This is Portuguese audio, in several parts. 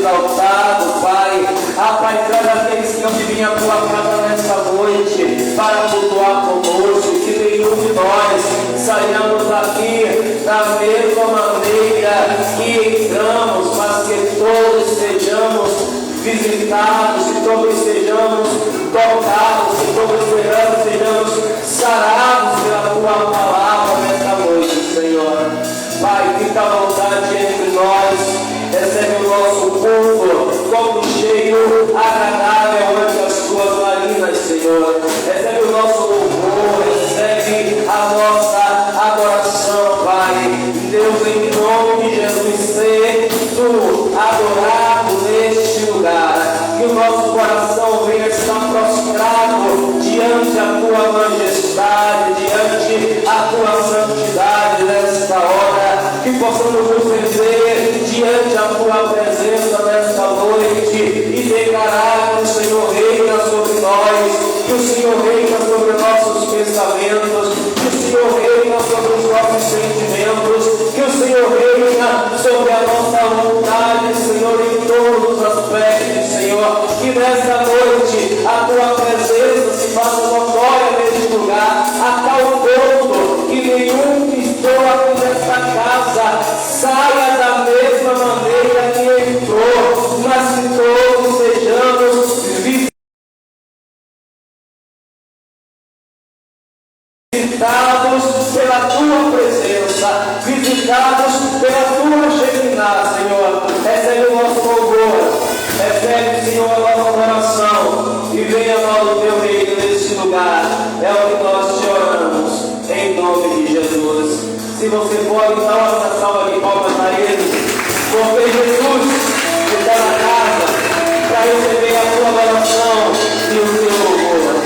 exaltado, Pai. Pai, traz aqueles que não vivem a tua casa nessa noite para cultuar conosco, que nenhum de nós saiamos daqui da mesma maneira que entramos, mas que todos sejamos visitados, que todos sejamos tocados, que todos sejamos sarados pela tua palavra nesta noite, Senhor. Pai, fica à vontade entre nós, recebe o nosso culto como um cheiro agradável ante as tuas narinas, Senhor. Recebe o nosso louvor, recebe a nossa adoração, Pai. Deus, em nome de Jesus, seja tu adorado neste lugar. Que o nosso coração venha estar prostrado diante da tua majestade, diante da tua santidade nesta hora. Que possamos nos render diante da tua presença nesta noite e declarar que o Senhor reina sobre nós, que o Senhor reina sobre nossos pensamentos, que o Senhor reina sobre os nossos sentimentos, que o Senhor reina sobre a nossa vontade, Senhor, em todos os aspectos, Senhor. Que nesta noite a tua presença se faça notória neste lugar, a tal ponto que nenhum que estou aqui nesta casa saia da mesma maneira que entrou, mas que todos sejamos visitados pela tua presença, visitados pela tua Shekinah, Senhor. Recebe o nosso louvor, recebe, Senhor, a nossa oração e venha ao teu reino neste lugar. É o que nós te oramos, em nome de Jesus. Se você pode, dá uma salva de palmas a Ele, porque Jesus está na casa para receber a tua adoração e o teu louvor.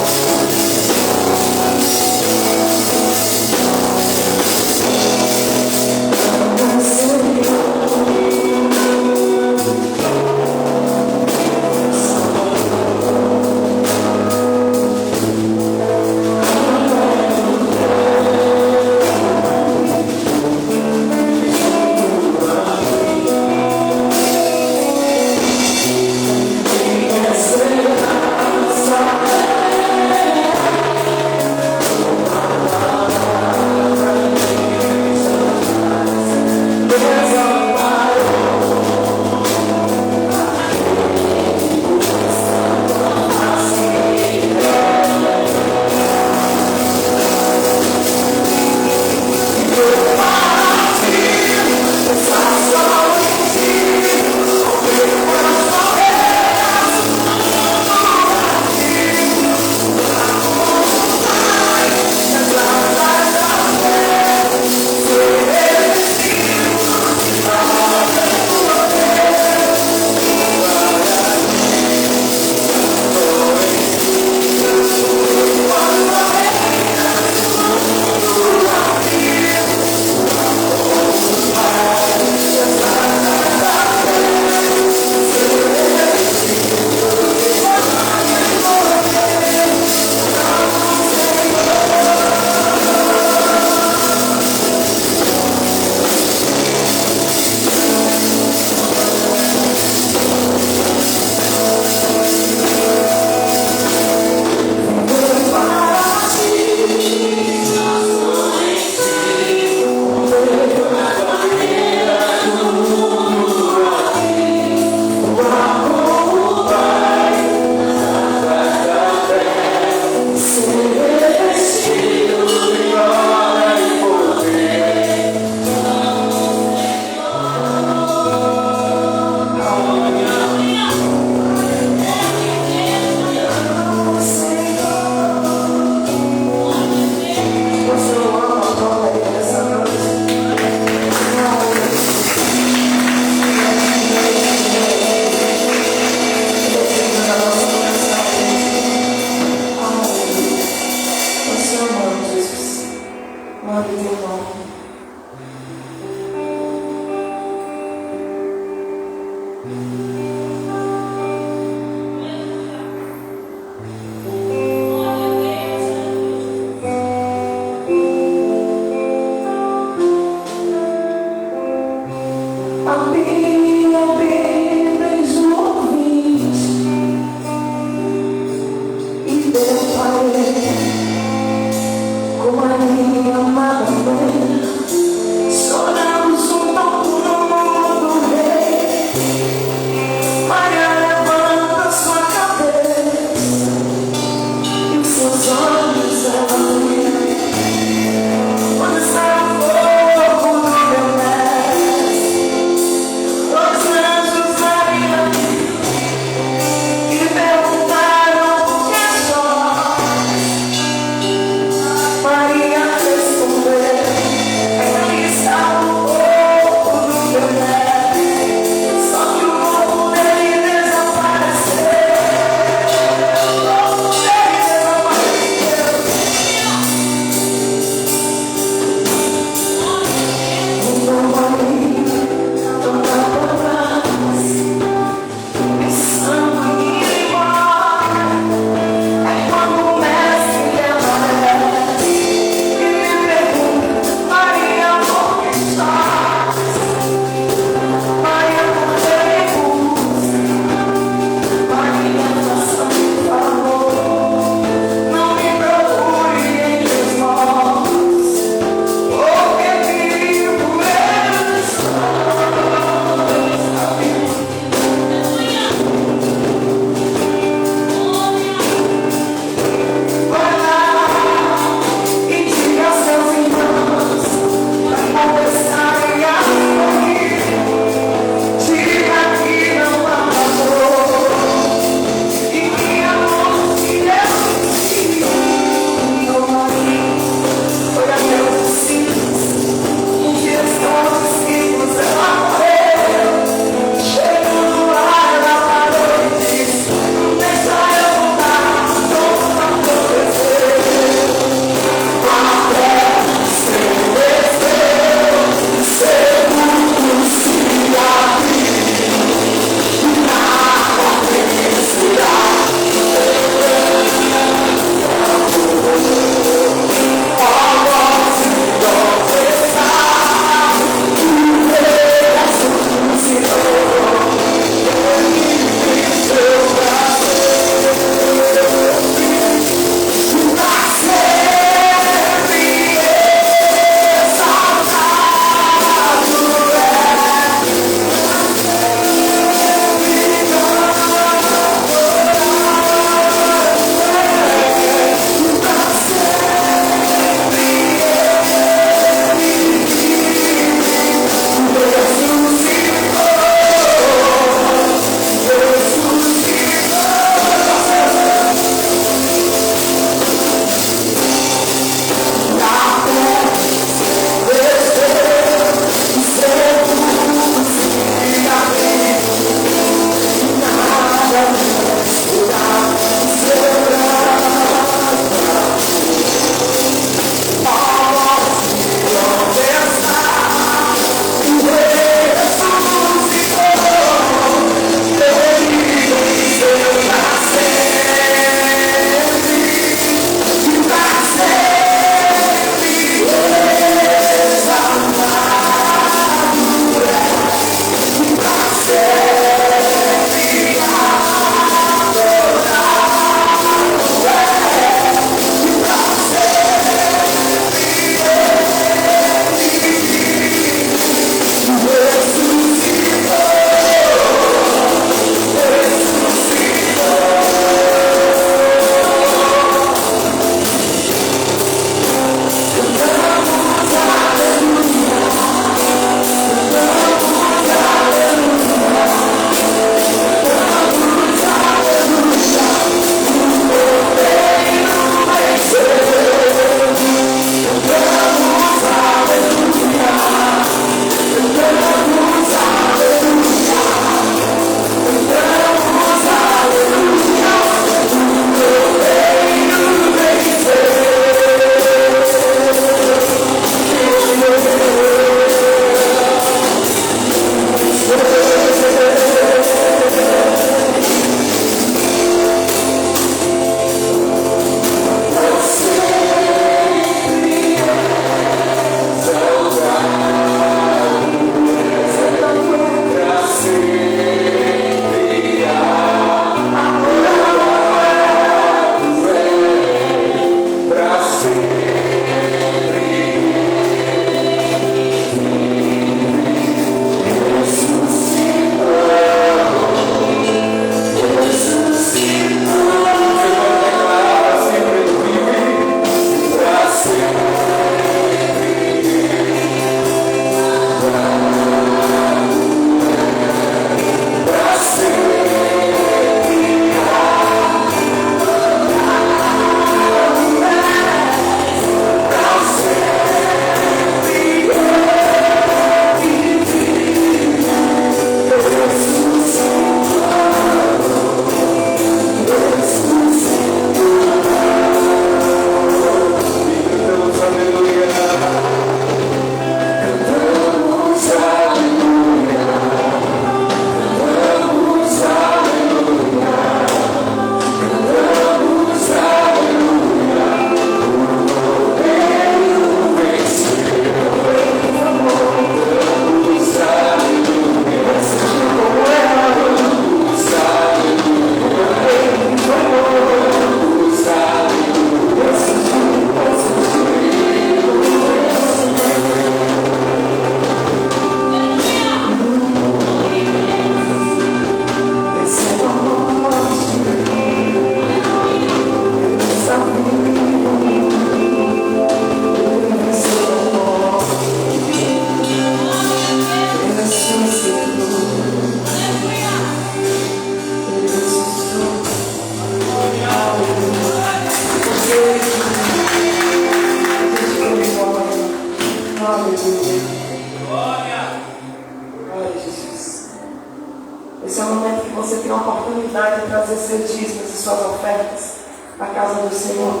tem a oportunidade de trazer seus dízimos e suas ofertas à casa do Senhor,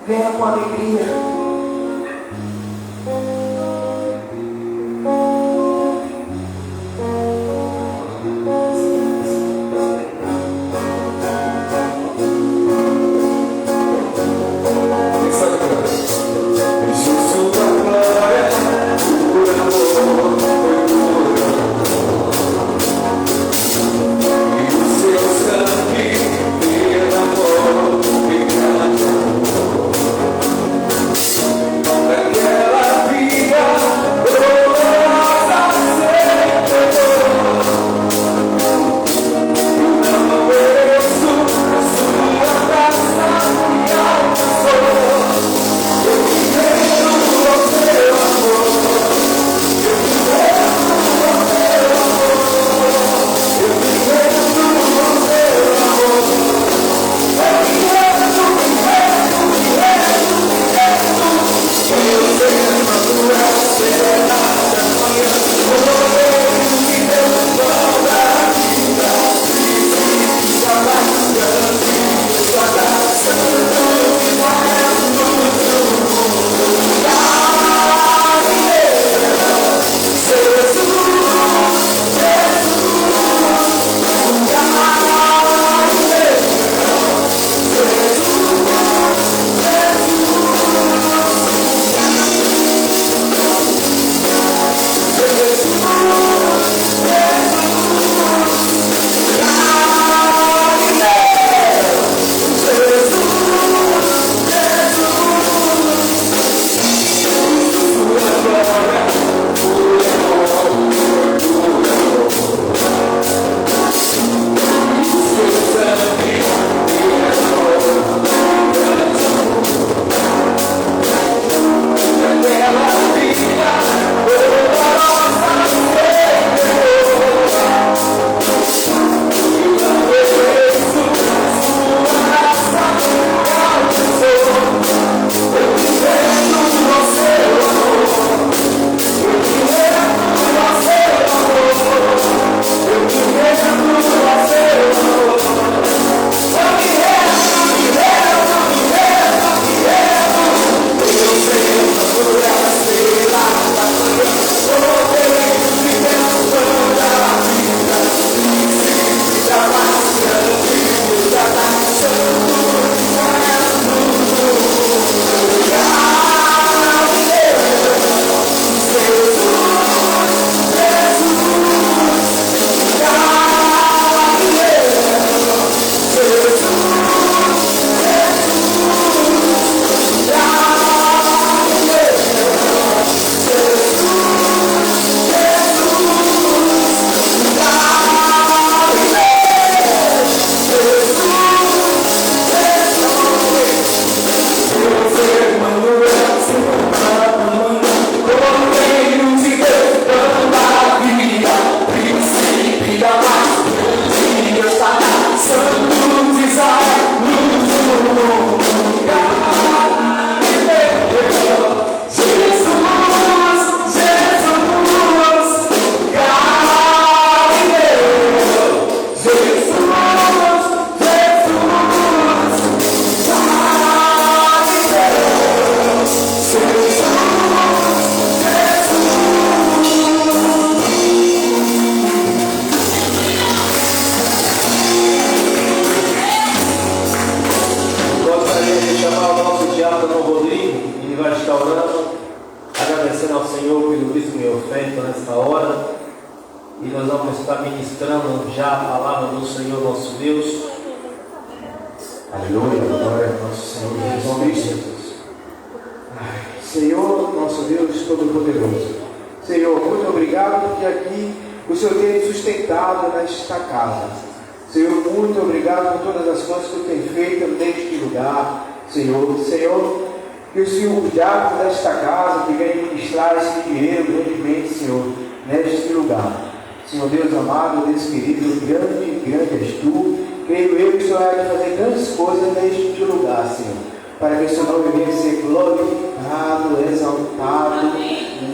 venha com alegria.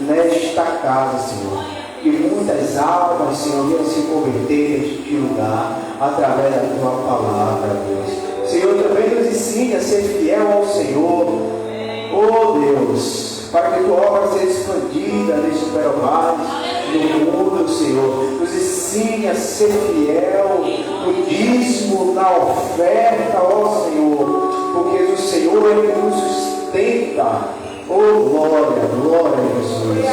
nesta casa, Senhor. Que muitas muitas almas, Senhor, venham se converter neste lugar, através da tua palavra, Deus. Senhor, também nos ensine a ser fiel ao Senhor, oh Deus, para que a tua obra seja expandida neste Peromais, no mundo, Senhor. Nos ensine a ser fiel no dízimo, na oferta, ó Senhor, porque o Senhor é que nos sustenta. Oh, glória, glória a Jesus.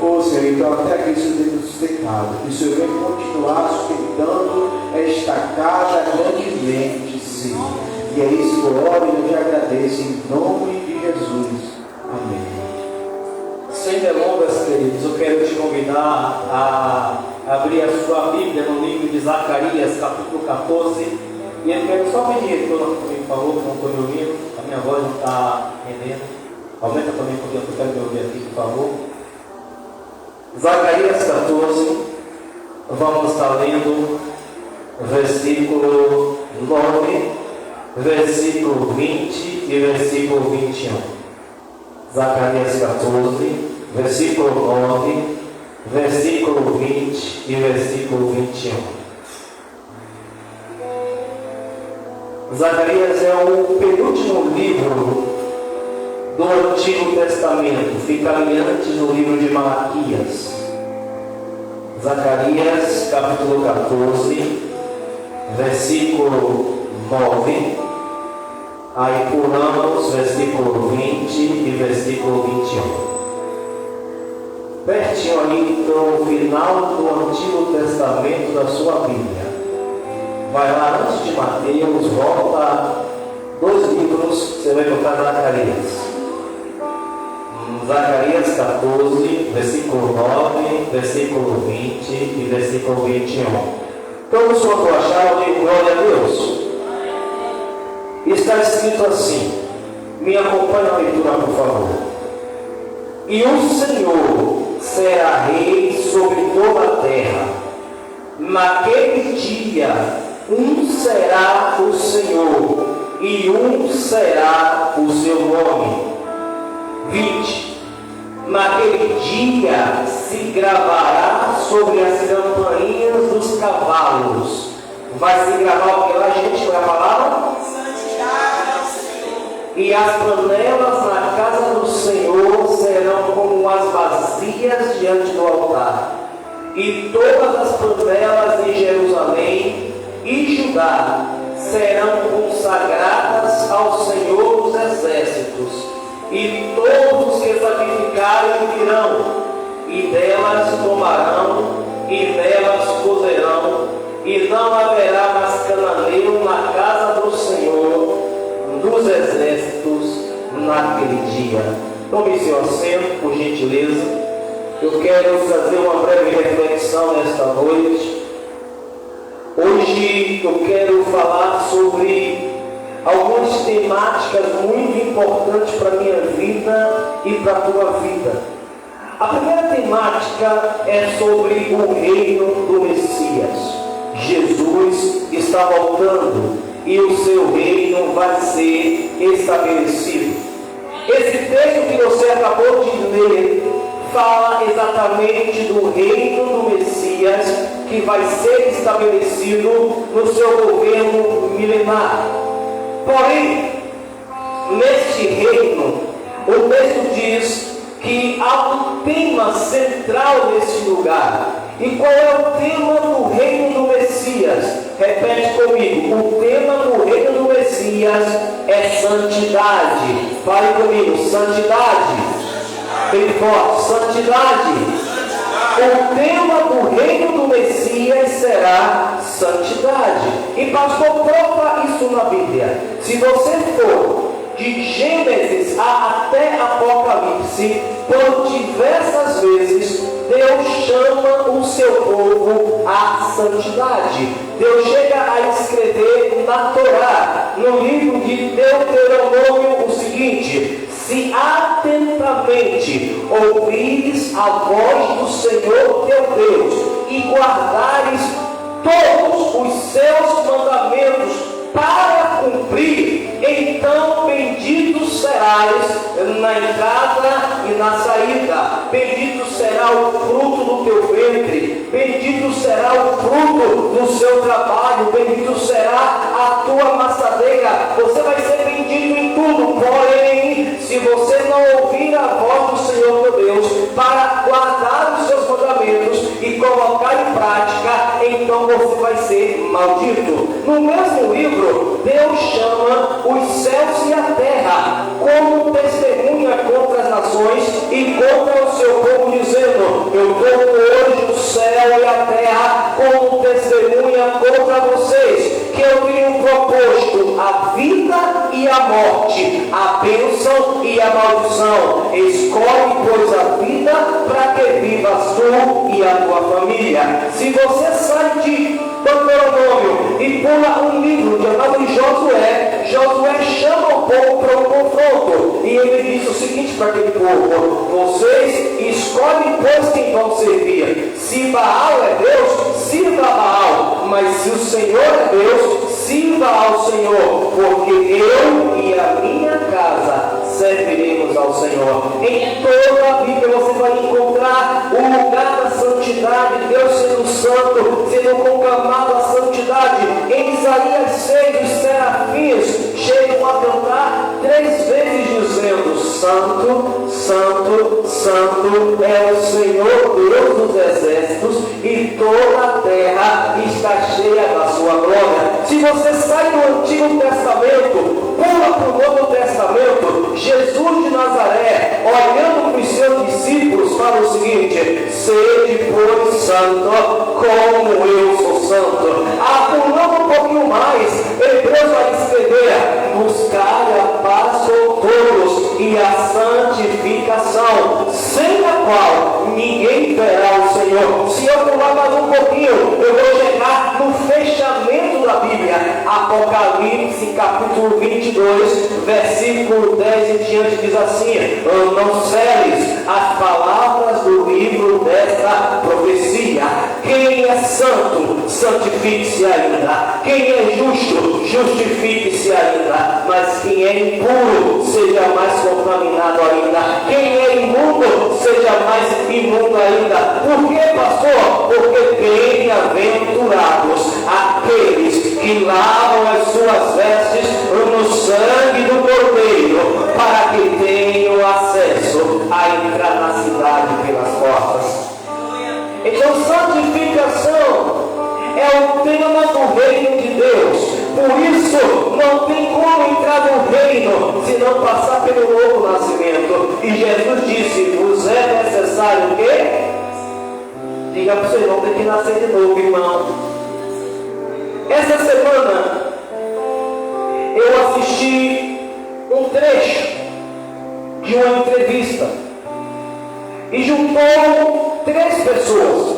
Oh, Senhor, então até que isso tenha nos sustentado, que o Senhor venha continuar sustentando esta casa grandemente, Senhor. E é isso que eu oro e eu te agradeço em nome de Jesus. Amém. Sem delongas, queridos, eu quero te convidar a abrir a sua Bíblia no livro de Zacarias, capítulo 14. E eu quero só pedir, todo mundo falou, que não estou me ouvindo, a minha voz não está rendendo. Aumenta também porque eu quero me ouvir aqui, por favor. Zacarias 14, vamos estar lendo versículo 9, versículo 20 e versículo 21. Zacarias 14, versículo 9, versículo 20 e versículo 21. Zacarias é o penúltimo livro do Antigo Testamento, fica ali antes do livro de Malaquias. Zacarias, capítulo 14, versículo 9, aí pulamos versículo 20 e versículo 21. Pertinho ali no final do Antigo Testamento da sua Bíblia. Vai lá antes de Mateus, volta 2 livros, você vai encontrar Zacarias. Zacarias 14, versículo 9, versículo 20 e versículo 21. Todos quanto acharam, digo glória a Deus. Está escrito assim, me acompanhe a leitura, por favor. E o Senhor será rei sobre toda a terra. Naquele dia, um será o Senhor, e um será o seu nome. 20. Naquele dia se gravará sobre as campainhas dos cavalos. Vai se gravar o que lá, gente? Vai falar? E as panelas na casa do Senhor serão como as vasilhas diante do altar. E todas as panelas em Jerusalém e Judá serão consagradas ao Senhor dos Exércitos. E todos os que sacrificarem virão, e delas tomarão, e delas cozerão, e não haverá mais cananeiro na casa do Senhor dos Exércitos naquele dia. Tome seu assento, por gentileza. Eu quero fazer uma breve reflexão nesta noite. Hoje eu quero falar sobre algumas temáticas muito importantes para a minha vida e para a tua vida. A primeira temática é sobre o reino do Messias. Jesus está voltando e o seu reino vai ser estabelecido. Esse texto que você acabou de ler fala exatamente do reino do Messias que vai ser estabelecido no seu governo milenar. Porém, neste reino, o texto diz que há um tema central nesse lugar. E qual é o tema do reino do Messias? Repete comigo: o tema do reino do Messias é santidade. Fale comigo: santidade. Bem forte: santidade. O tema do reino do Messias será santidade. E pastor, prova isso na Bíblia. Se você for de Gênesis até Apocalipse, por diversas vezes Deus chama o seu povo à santidade. Deus chega a escrever na Torá, no livro de Deuteronômio, o seguinte: se atentamente ouvires a voz do Senhor teu Deus e guardares todos os seus mandamentos para cumprir, então bendito serás na entrada e na saída, bendito será o fruto do teu ventre, bendito será o fruto do seu trabalho, bendito será a tua maçadeira, você vai ser bendito em tudo. Porém, se você não ouvir a voz do Senhor teu Deus, para guardar os seus mandamentos e colocar em prática, então você vai ser maldito. No mesmo livro, Deus chama os céus e a terra como testemunha contra as nações e contra o seu povo, dizendo: eu tomo hoje o céu e a terra como testemunha contra vocês, que eu tenho proposto a vida e a morte, a bênção e a maldição. Escolhe, pois, a vida para que vivas tu e a tua família. Se você sai de Deuteronômio e pula um livro chamado Josué, Josué chama o povo para um confronto, e ele diz o seguinte para aquele povo: vocês escolhem, pois, quem vão servir. Se Baal é Deus, sirva a Baal, mas se o Senhor é Deus, sirva ao Senhor, porque eu e a minha casa serviremos ao Senhor. Em toda a Bíblia você vai encontrar o lugar da santidade, Deus sendo santo, sendo conclamado a santidade. Em Isaías 6, os serafins chegam a cantar 3 vezes dizendo: Santo, Santo, Santo é o Senhor Deus dos exércitos, e toda a terra está cheia da sua glória. Se você sai do Antigo Testamento, pula para o Novo Testamento, Jesus de Nazaré, olhando para os seus discípulos, fala o seguinte: sede, pois, santo, como eu sou santo. Pulando um pouquinho mais, Hebreus vai escrever: buscar a paz com todos e a santificação, sem a qual ninguém verá o Senhor. Se eu pular mais um pouquinho, eu vou chegar no fechamento da Bíblia. Apocalipse, capítulo 22, versículo 10 em diante, diz assim: não seles as palavras do livro desta profecia. Quem é santo, santifique-se ainda. Quem é justo, justifique-se ainda. Mas quem é impuro, seja mais contaminado ainda. Quem é imundo, seja mais imundo ainda. Por que, pastor? Porque bem-aventurados aqueles que lavam as suas vestes no sangue do Cordeiro, para que tenham acesso a entrar na cidade pelas portas. Então, santificação é o tema do reino de Deus. Por isso, não tem como entrar no reino se não passar pelo novo nascimento. E Jesus disse: vos é necessário o quê? Diga para o seu irmão: tem que nascer de novo, irmão. Essa semana eu assisti um trecho de uma entrevista e juntou 3 pessoas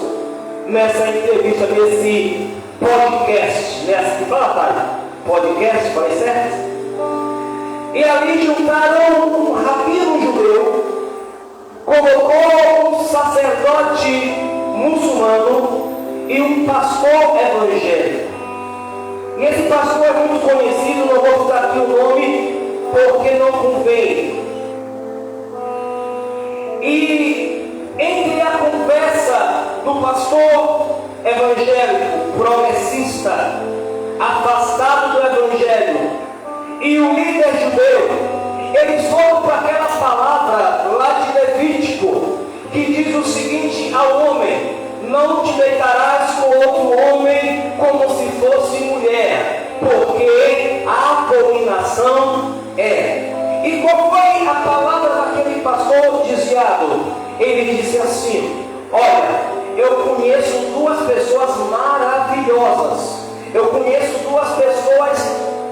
nessa entrevista, nesse podcast, que fala, pai? Podcast, falei certo? E ali juntaram um rabino judeu, colocou um sacerdote muçulmano e um pastor evangélico. E esse pastor é muito conhecido, não vou citar aqui o nome porque não convém. E entre a conversa do pastor evangélico, progressista, afastado do evangelho, e o líder judeu, eles foram para aquela palavra lá de Levítico, que diz o seguinte ao homem: não te deitarás com outro homem como se fosse mulher, porque a abominação é. E qual foi a palavra daquele pastor desviado? Ele disse assim: olha, eu conheço 2 pessoas maravilhosas, eu conheço 2 pessoas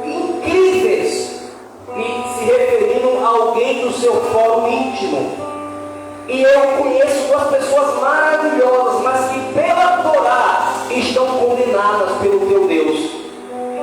incríveis, e se referindo a alguém do seu fórum íntimo. E eu conheço 2 pessoas maravilhosas, mas que pela Torá estão condenadas pelo teu Deus.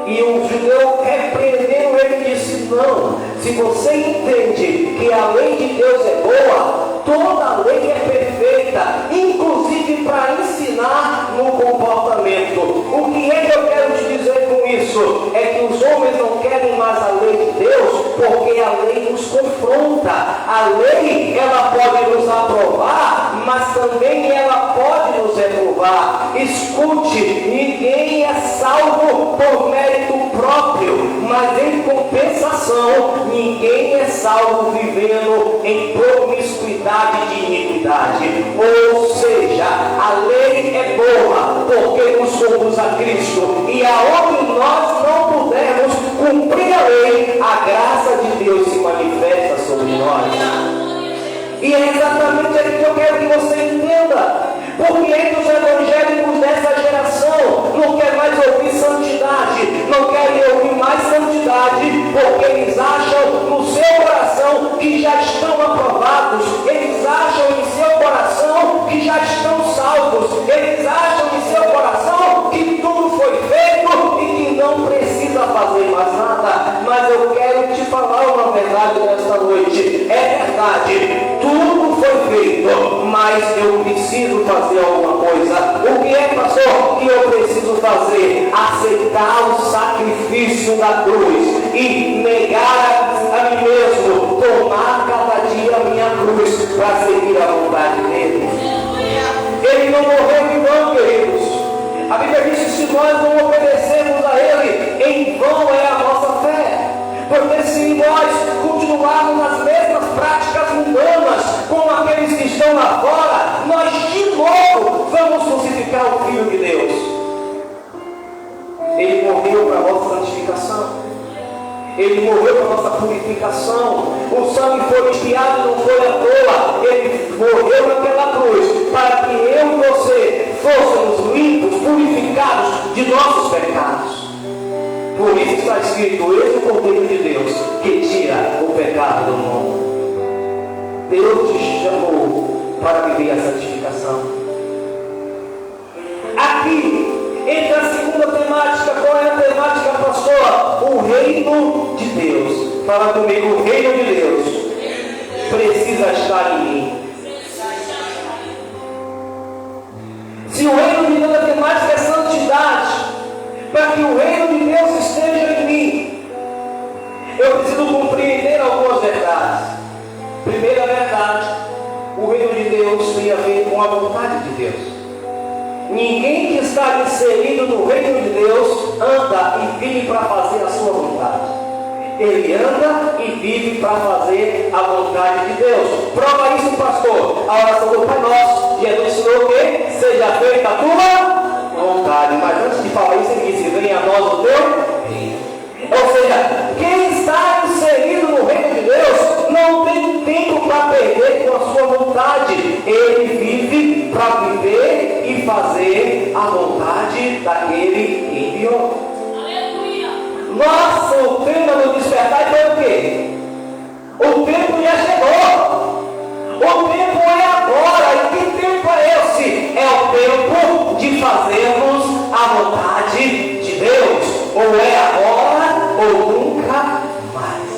E o judeu, repreendendo ele, disse: não, se você entende que a lei de Deus é boa, toda a lei é perfeita, inclusive para ensinar no comportamento. O que é que eu quero te dizer com isso? É que os homens não querem mais a lei de Deus, porque a lei nos confronta. A lei, ela pode nos aprovar, mas também ela pode nos reprovar. Escute, ninguém é salvo por mérito próprio, mas em compensação, ninguém é salvo vivendo em promiscuidade de iniquidade. Ou seja, a lei é boa porque nos conduz a Cristo, e aonde nós não pudermos cumprir a lei, a graça de Deus se manifesta sobre nós. E é exatamente aí que eu quero que você entenda. Porque entre os evangélicos dessa geração não quer mais ouvir santidade, não querem ouvir mais santidade, porque eles acham no seu coração que já estão aprovados, eles acham em seu coração que já estão salvos, eles acham em seu coração que tudo foi feito e que não precisa fazer mais nada. Mas eu quero te falar uma verdade nesta noite. É verdade, tudo foi feito, mas eu preciso fazer alguma coisa. O que é, pastor, que eu preciso fazer? Aceitar o sacrifício da cruz e negar a mim mesmo, tomar cada dia a minha cruz para seguir a vontade dele. Ele não morreu em vão, queridos. A Bíblia diz que se nós não obedecermos a ele, em vão é a nossa fé. Porque se nós continuarmos nas mesmas práticas mundanas como aqueles que estão lá fora, nós de novo vamos crucificar o Filho de Deus. Ele morreu para a nossa santificação. Ele morreu para a nossa purificação. O sangue foi enviado, não foi à toa. Ele morreu naquela cruz para que eu e você fôssemos limpos, purificados de nossos pecados. Por isso está escrito: eis o Cordeiro de Deus que tira o pecado do mundo. Deus te chamou para viver a santificação. Aqui, entre a segunda temática, qual é a temática, pastor? O reino de Deus. Fala comigo: o reino de Deus precisa estar em mim. Se o reino de Deus, a temática é santidade, para que o reino de Deus esteja em mim, eu preciso compreender algumas verdades. Primeira verdade: o reino de Deus tem a ver com a vontade de Deus. Ninguém que está inserido no reino de Deus anda e vive para fazer a sua vontade. Ele anda e vive para fazer a vontade de Deus. Prova isso, pastor. A oração do Pai Nosso, Jesus ensinou o quê? Seja feita a tua vontade. Mas antes de falar isso, ele disse: venha a nós o teu reino. Ou seja, quem está inserido no reino de Deus não tem tempo para perder com a sua vontade. Ele vive para viver e fazer a vontade daquele que enviou. Nossa, o tema do despertar foi o quê? O tempo já chegou. O tempo é agora. E que tempo é esse? É o tempo de fazermos a vontade de Deus. Ou é agora ou nunca mais.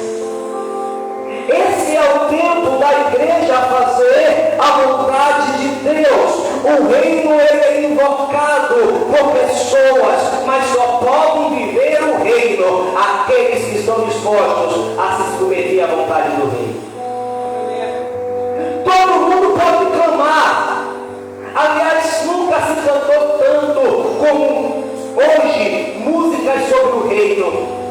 Esse é o tempo da igreja fazer a vontade de Deus. O reino é invocado por pessoas, mas só podem viver o reino aqueles que estão dispostos a se submeter à vontade do rei. Todo mundo pode clamar. Aliás, nunca se cantou tanto como hoje músicas sobre o reino.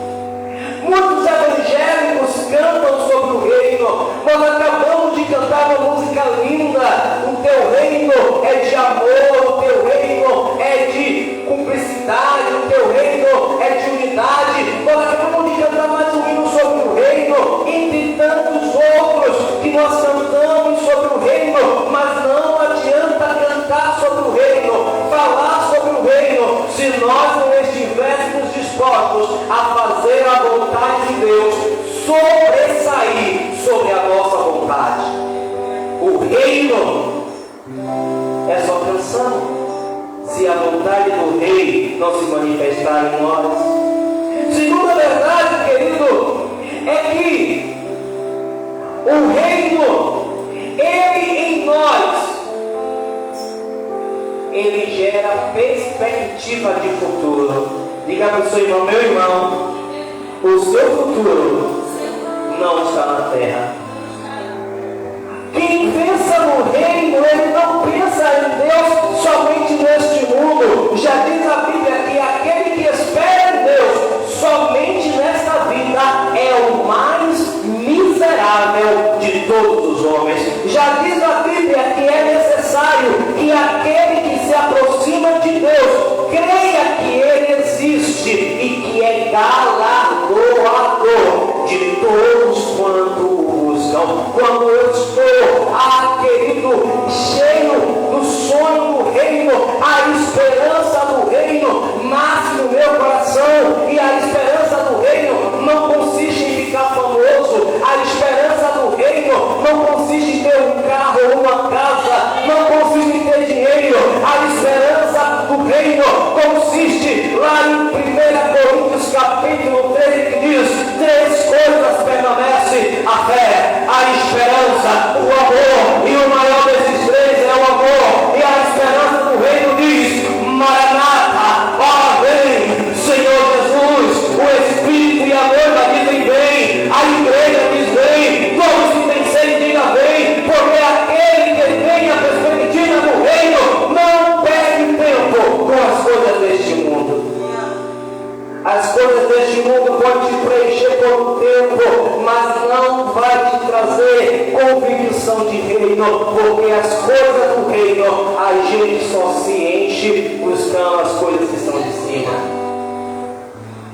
Muitos evangélicos cantam sobre o reino. Nós acabamos de cantar uma música linda. O teu reino é de amor, o teu reino é de cumplicidade, o teu reino é de unidade. Nós acabamos de cantar mais um hino sobre o reino, entre tantos outros que nós cantamos sobre o reino. Mas não adianta cantar sobre o reino, falar sobre o reino, se nós não estivéssemos dispostos a fazer a vontade de Deus sobressair sobre a nossa vontade. O reino é só canção se a vontade do rei não se manifestar em nós. Segunda verdade, querido, é que o reino, ele em nós, ele gera perspectiva de futuro. Diga para o seu irmão: meu irmão, o seu futuro não está na terra. Quem pensa no reino, ele não pensa em Deus somente neste mundo, existe lá em 1 Coríntios capítulo 13, que diz: três coisas permanecem: a fé, a esperança, o amor, e o maior desses três é o amor. E a esperança do reino diz: Maranata, ó vem, Senhor Jesus. O Espírito e a noiva dizem vem, a igreja diz vem, todos que têm sede digam vem, porque aquele que tem a perspectiva do reino não perde tempo com as coisas deste mundo. As coisas deste mundo podem te preencher por um tempo, mas não vai te trazer convicção de reino, porque as coisas do reino a gente só se enche buscando as coisas que estão de cima.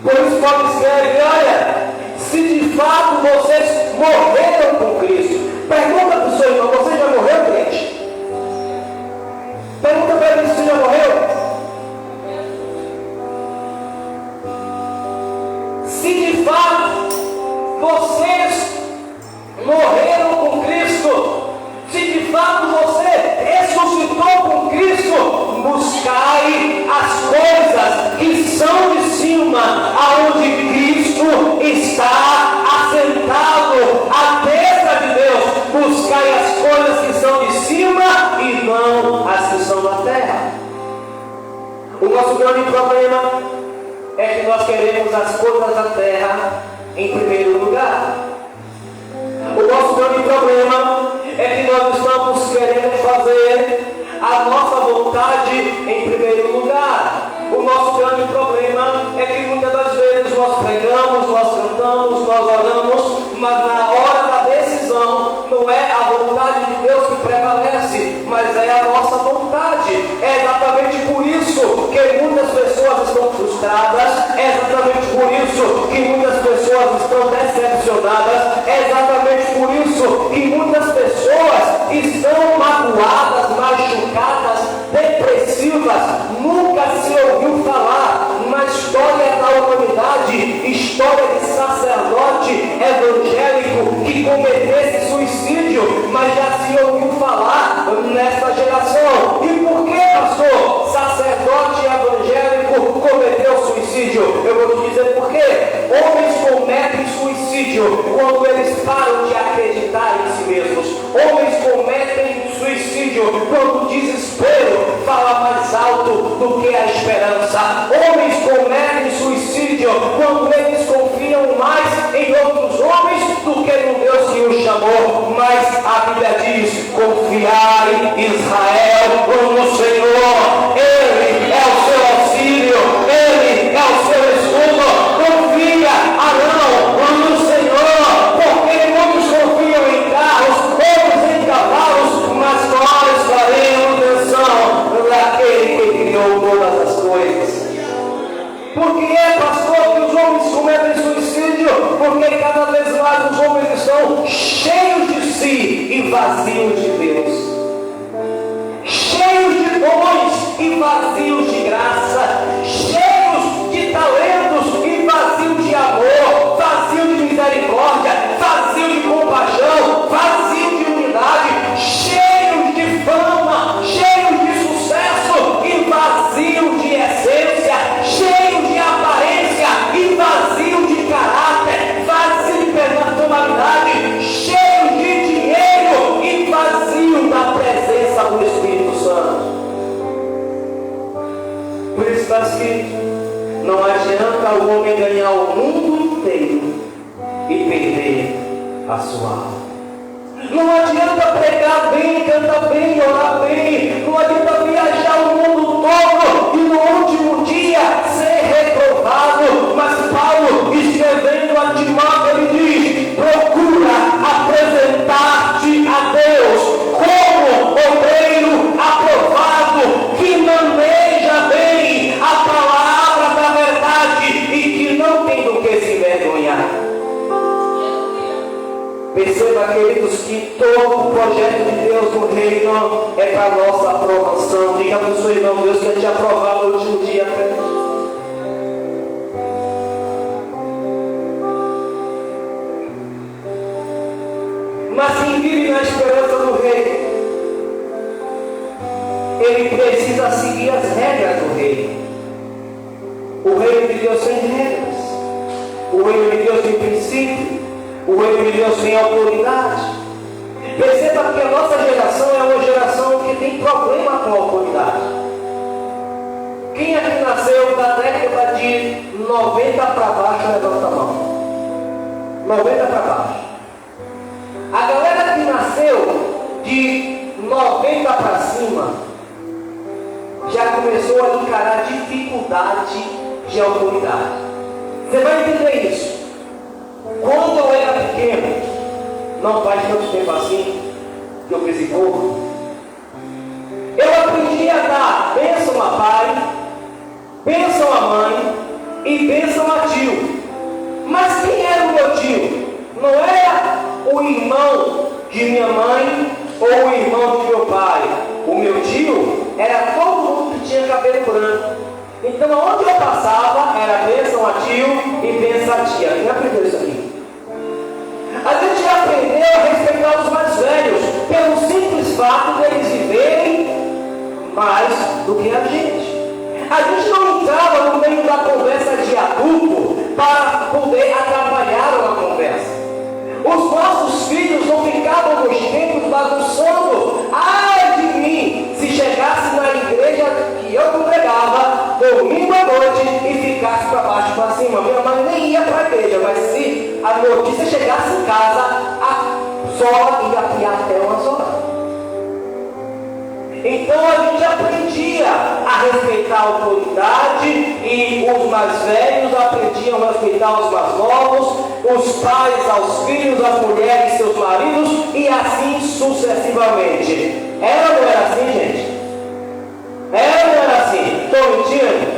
Por isso Paulo escreve: olha, se de fato vocês morreram com Cristo, pergunta para o seu irmão: você já morreu, crente? Pergunta para ele se já morreu. Se de fato vocês morreram com Cristo, se de fato você ressuscitou com Cristo, buscai as coisas que são de cima, aonde Cristo está assentado à destra de Deus. Buscai as coisas que são de cima e não as que são da terra. O nosso grande problema é que nós queremos as coisas da terra em primeiro lugar. O nosso grande problema é que nós estamos querendo fazer a nossa vontade em primeiro lugar. O nosso grande problema é que muitas das vezes nós pregamos, nós cantamos, nós oramos, mas na hora da decisão não é a vontade de Deus que prevalece, mas é a nossa vontade. É exatamente por isso que muitas pessoas estão frustradas, é exatamente por isso que muitas pessoas estão decepcionadas, é exatamente por isso que muitas pessoas estão magoadas, machucadas, depressivas. Nunca se ouviu falar na história da humanidade, história de sacerdote evangélico que cometesse suicídio, mas já se ouviu falar nessa geração. E por que, pastor, sacerdote evangélico cometeu suicídio? Eu vou te dizer por quê. Homens cometem suicídio quando eles param de acreditar em si mesmos. Homens cometem suicídio quando o desespero fala mais alto do que a esperança. Homens cometem suicídio quando eles confiam mais em outros homens do que no Deus que os chamou. Mas a Bíblia diz: confiai Israel no Senhor, Ele é o seu auxílio, Ele é o seu escudo. Confia, Arão, no Senhor, porque muitos confiam em carros, outros em cavalos, mas nós faremos atenção daquele que criou todas as coisas. Por que é, pastor, que os homens cometem suicídio? Porque cada vez mais os homens estão cheios de si e vazios de Deus. Cheios de dons e vazios de graça. Cheios de talentos e vazios de amor. Vazio de misericórdia. Vazio de compaixão. Vazio de unidade. Cheios de fama. Cheios de sucesso e vazio de essência. Cheios de aparência e vazio de caráter. Vazio de personalidade. Cheios de dinheiro e vazio da presença do Espírito Santo. Por isso está escrito: não adianta o homem ganhar o mundo inteiro e perder a sua alma. Não adianta pregar bem, cantar bem, orar bem. Não adianta viajar o mundo todo e no último dia ser reprovado. Mas Paulo, escrevendo a Timóteo, ele diz: procura apresentar-te a Deus como obreiro aprovado, que maneja bem a palavra da verdade e que não tem do que se envergonhar. Perceba, queridos, que todo o projeto de Deus no reino é para a nossa aprovação. Diga para o seu irmão: Deus quer te aprovar no último dia. Mas quem vive na esperança do reino, ele precisa seguir as regras do reino. tem princípio, o reino de Deus tem autoridade. Perceba que a nossa geração é uma geração que tem problema com a autoridade. Quem aqui nasceu da década de 90 para baixo, levanta a mão. 90 para baixo. A galera que nasceu de 90 para cima já começou a encarar dificuldade de autoridade. Você vai entender isso. Quando eu era pequeno, não faz tanto tempo assim, que eu fiz pouco, eu aprendi a dar bênção a pai, bênção a mãe e bênção a tio. Mas quem era o meu tio? Não era o irmão de minha mãe ou o irmão de meu pai. O meu tio era todo mundo que tinha cabelo branco. Então, onde eu passava, era bênção a tio e bênção a tia. Quem aprendeu isso aqui? A gente aprendeu a respeitar os mais velhos, pelo simples fato deles viverem mais do que a gente. A gente não entrava no meio da conversa de adulto para poder atrapalhar uma conversa. Os nossos filhos não ficavam nos templos bagunçando. Ai de mim, se chegasse na igreja que eu congregava, domingo à noite, e ficasse para baixo para cima. Minha mãe nem ia para a igreja, mas se a notícia chegasse em casa, a sola ia piar até umas horas. Então a gente aprendia a respeitar a autoridade, e os mais velhos aprendiam a respeitar os mais novos, os pais aos filhos, as mulheres seus maridos, e assim sucessivamente. Era ou não era assim, gente? Era ou não era assim? Estou mentindo?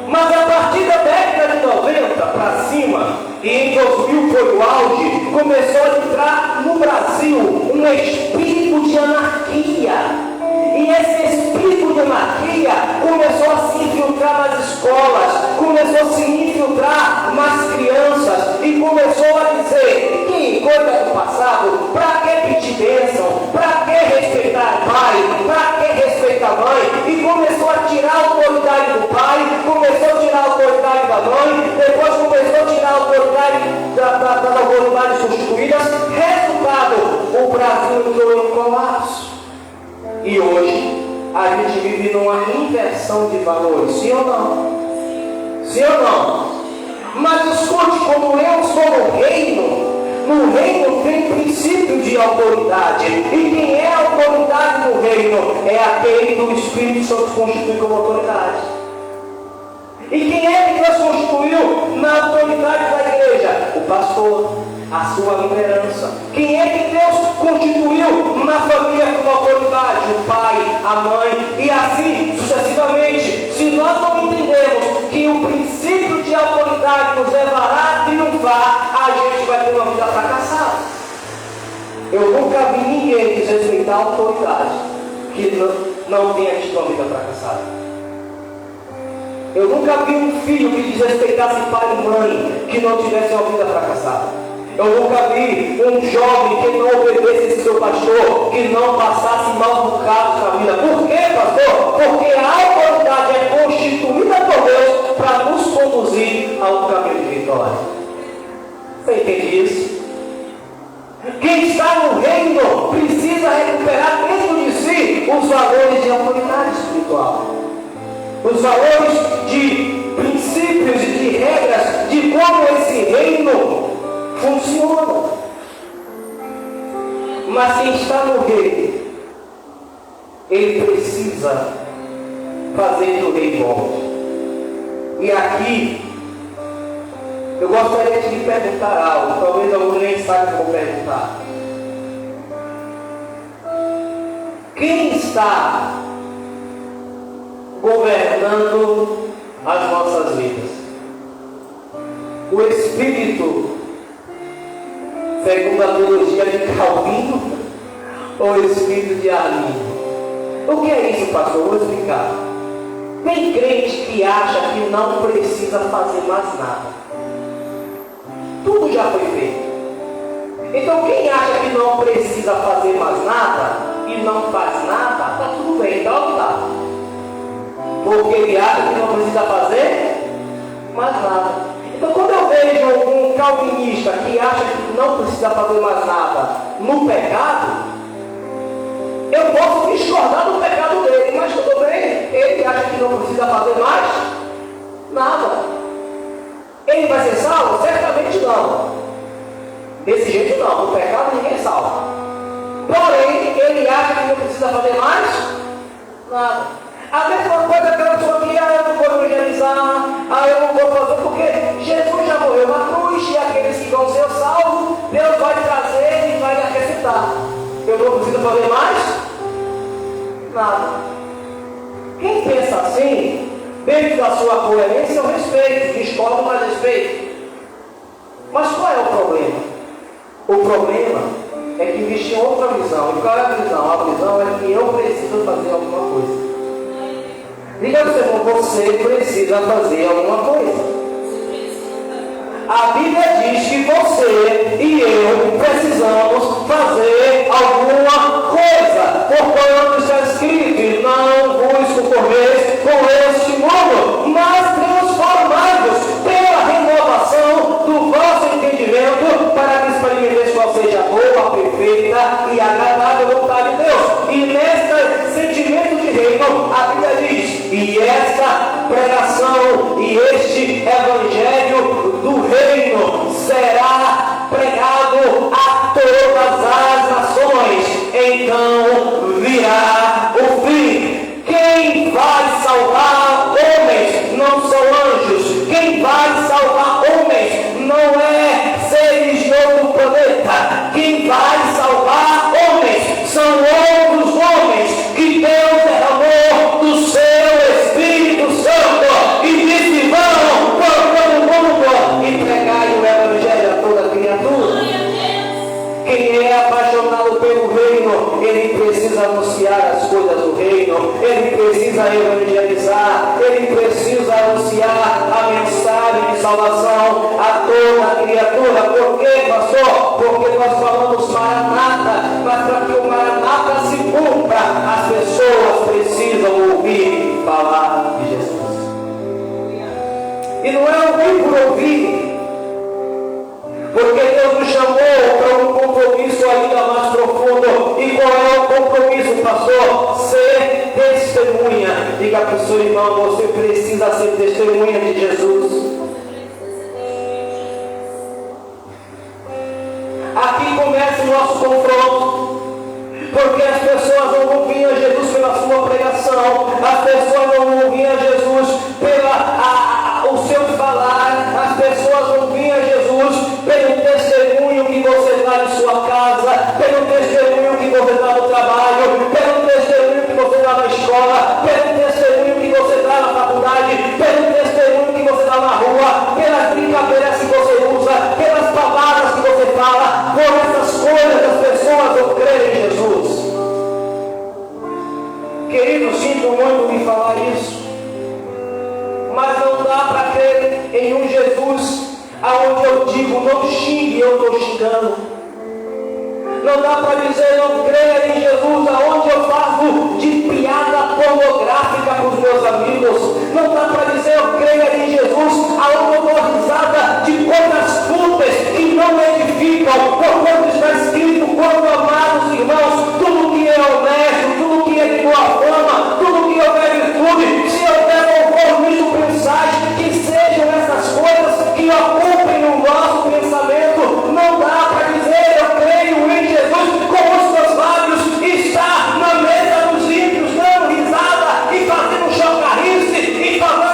Mas a partir da década de 90 para cima, e em 2000 foi o auge, começou a entrar no Brasil um espírito de anarquia. E esse espírito de anarquia começou a se infiltrar nas escolas, começou a se infiltrar nas crianças, e começou a dizer: que coisa do passado, para que pedir bênção, para que respeitar pai, para que respeitar mãe, e começou a tirar a autoridade do pai, começou a tirar a autoridade da mãe, depois começou a tirar a autoridade das autoridades constituídas. Resultado, o Brasil entrou em colapso. E hoje a gente vive numa inversão de valores, sim ou não? Sim ou não? Mas escute, como eu sou no reino tem princípio de autoridade. E quem é autoridade no reino é aquele que o Espírito Santo constitui como autoridade. E quem é que Deus constituiu na autoridade da igreja? O pastor, a sua liderança. Quem é que Deus constituiu na família como autoridade? O pai, a mãe, e assim sucessivamente. Se nós não entendemos que o princípio de autoridade nos levará a triunfar, a gente vai ter uma vida fracassada. Eu nunca vi ninguém desrespeitar a autoridade que não tenha tido uma vida fracassada. Eu nunca vi um filho que desrespeitasse pai e mãe que não tivesse uma vida fracassada. Eu nunca vi um jovem que não obedecesse seu pastor, que não passasse mal bocados na vida. Por quê, pastor? Porque a autoridade é constituída por Deus para nos conduzir ao caminho de vitória. Você entende isso? Quem está no reino precisa recuperar dentro de si os valores de autoridade espiritual, os valores de princípios e de regras de como esse reino funciona. Mas quem está no reino, ele precisa fazer que o rei volte. E aqui eu gostaria de lhe perguntar algo. Talvez alguns nem saibam como perguntar. Quem está governando as nossas vidas? O Espírito, segundo a teologia de Calvino, ou o Espírito de Arlindo? O que é isso, pastor? Vou explicar. Tem crente que acha que não precisa fazer mais nada. Tudo já foi feito. Então quem acha que não precisa fazer mais nada e não faz nada, está tudo bem, então tá. Porque ele acha que não precisa fazer mais nada. Então, quando eu vejo um calvinista que acha que não precisa fazer mais nada no pecado, eu posso discordar do pecado dele, mas tudo bem, ele acha que não precisa fazer mais nada. Ele vai ser salvo? Certamente não. Desse jeito não, no pecado ninguém é salvo. Porém, ele acha que não precisa fazer mais nada. A mesma coisa que a pessoa que eu não vou evangelizar, eu não vou fazer, porque Jesus já morreu na cruz, e aqueles que vão ser salvos, Deus vai trazer e vai acrescentar. Eu não preciso fazer mais nada. Quem pensa assim, dentro da sua coerência, eu respeito, discordo, mas respeito. Mas qual é o problema? O problema é que existe outra visão. E qual é a visão? A visão é que eu preciso fazer alguma coisa. Diga ao seu irmão, você precisa fazer alguma coisa. A Bíblia diz que você e eu precisamos fazer alguma coisa. Porquanto está escrito, não vos conformeis com este mundo, mas transformai-vos pela renovação do vosso entendimento, para que experimenteis qual seja a boa, perfeita e agradável vontade de Deus. E neste sentimento de reino, a Bíblia diz, e esta pregação e este evangelho do reino será pregado a todas as nações, então virá o fim. Quem vai salvar homens não são anjos. Quem vai salvar homens não é seres de outro planeta. Quem vai salvar homens são outros homens que Deus derramou do seu Espírito Santo e disse: vão por todo mundo e pregai o evangelho a toda criatura. Quem é apaixonado pelo reino, ele precisa anunciar as coisas do reino, ele precisa evangelizar, ele precisa anunciar a mensagem de salvação a toda criatura. Por quê, pastor? Porque nós falamos Maranata, mas para que o Maranata se cumpra, as pessoas precisam ouvir falar de Jesus. E não é ouvir por ouvir, porque Deus nos chamou para um compromisso ainda mais profundo. E qual é o compromisso, pastor? Ser testemunha. Diga para o seu irmão, você precisa ser testemunha de Jesus. Aqui começa o nosso confronto, porque as pessoas não ouviam Jesus pela sua pregação, as pessoas não ouviam Jesus pelo seu falar, as pessoas não ouviam Jesus pelo testemunho que você dá em sua casa, pelo testemunho que você dá no trabalho, pelo testemunho que você dá na escola, pelo testemunho que você dá na faculdade, pelo testemunho que você dá na rua, pelas brincadeiras que você usa, pelas palavras que você fala. Por essas coisas as pessoas não creem em Jesus. Querido, sinto muito me falar isso, mas não dá para crer em um Jesus aonde eu digo não xingue, eu estou xingando. Não dá para dizer não creia em Jesus aonde eu faço de piada pornográfica com os meus amigos. Não dá para dizer eu creia em Jesus aonde eu dou risada de coisas fúteis que não edificam. Porquanto está escrito, quando amados irmãos, tudo que é honesto, tudo que é de boa fama, tudo que houver virtude, se houver louvor nisso pensais, que sejam essas coisas que ocupem o nosso pensamento. Não dá para dizer eu creio em Jesus com os seus lábios está na mesa dos ímpios dando risada e fazendo chocarrice e falando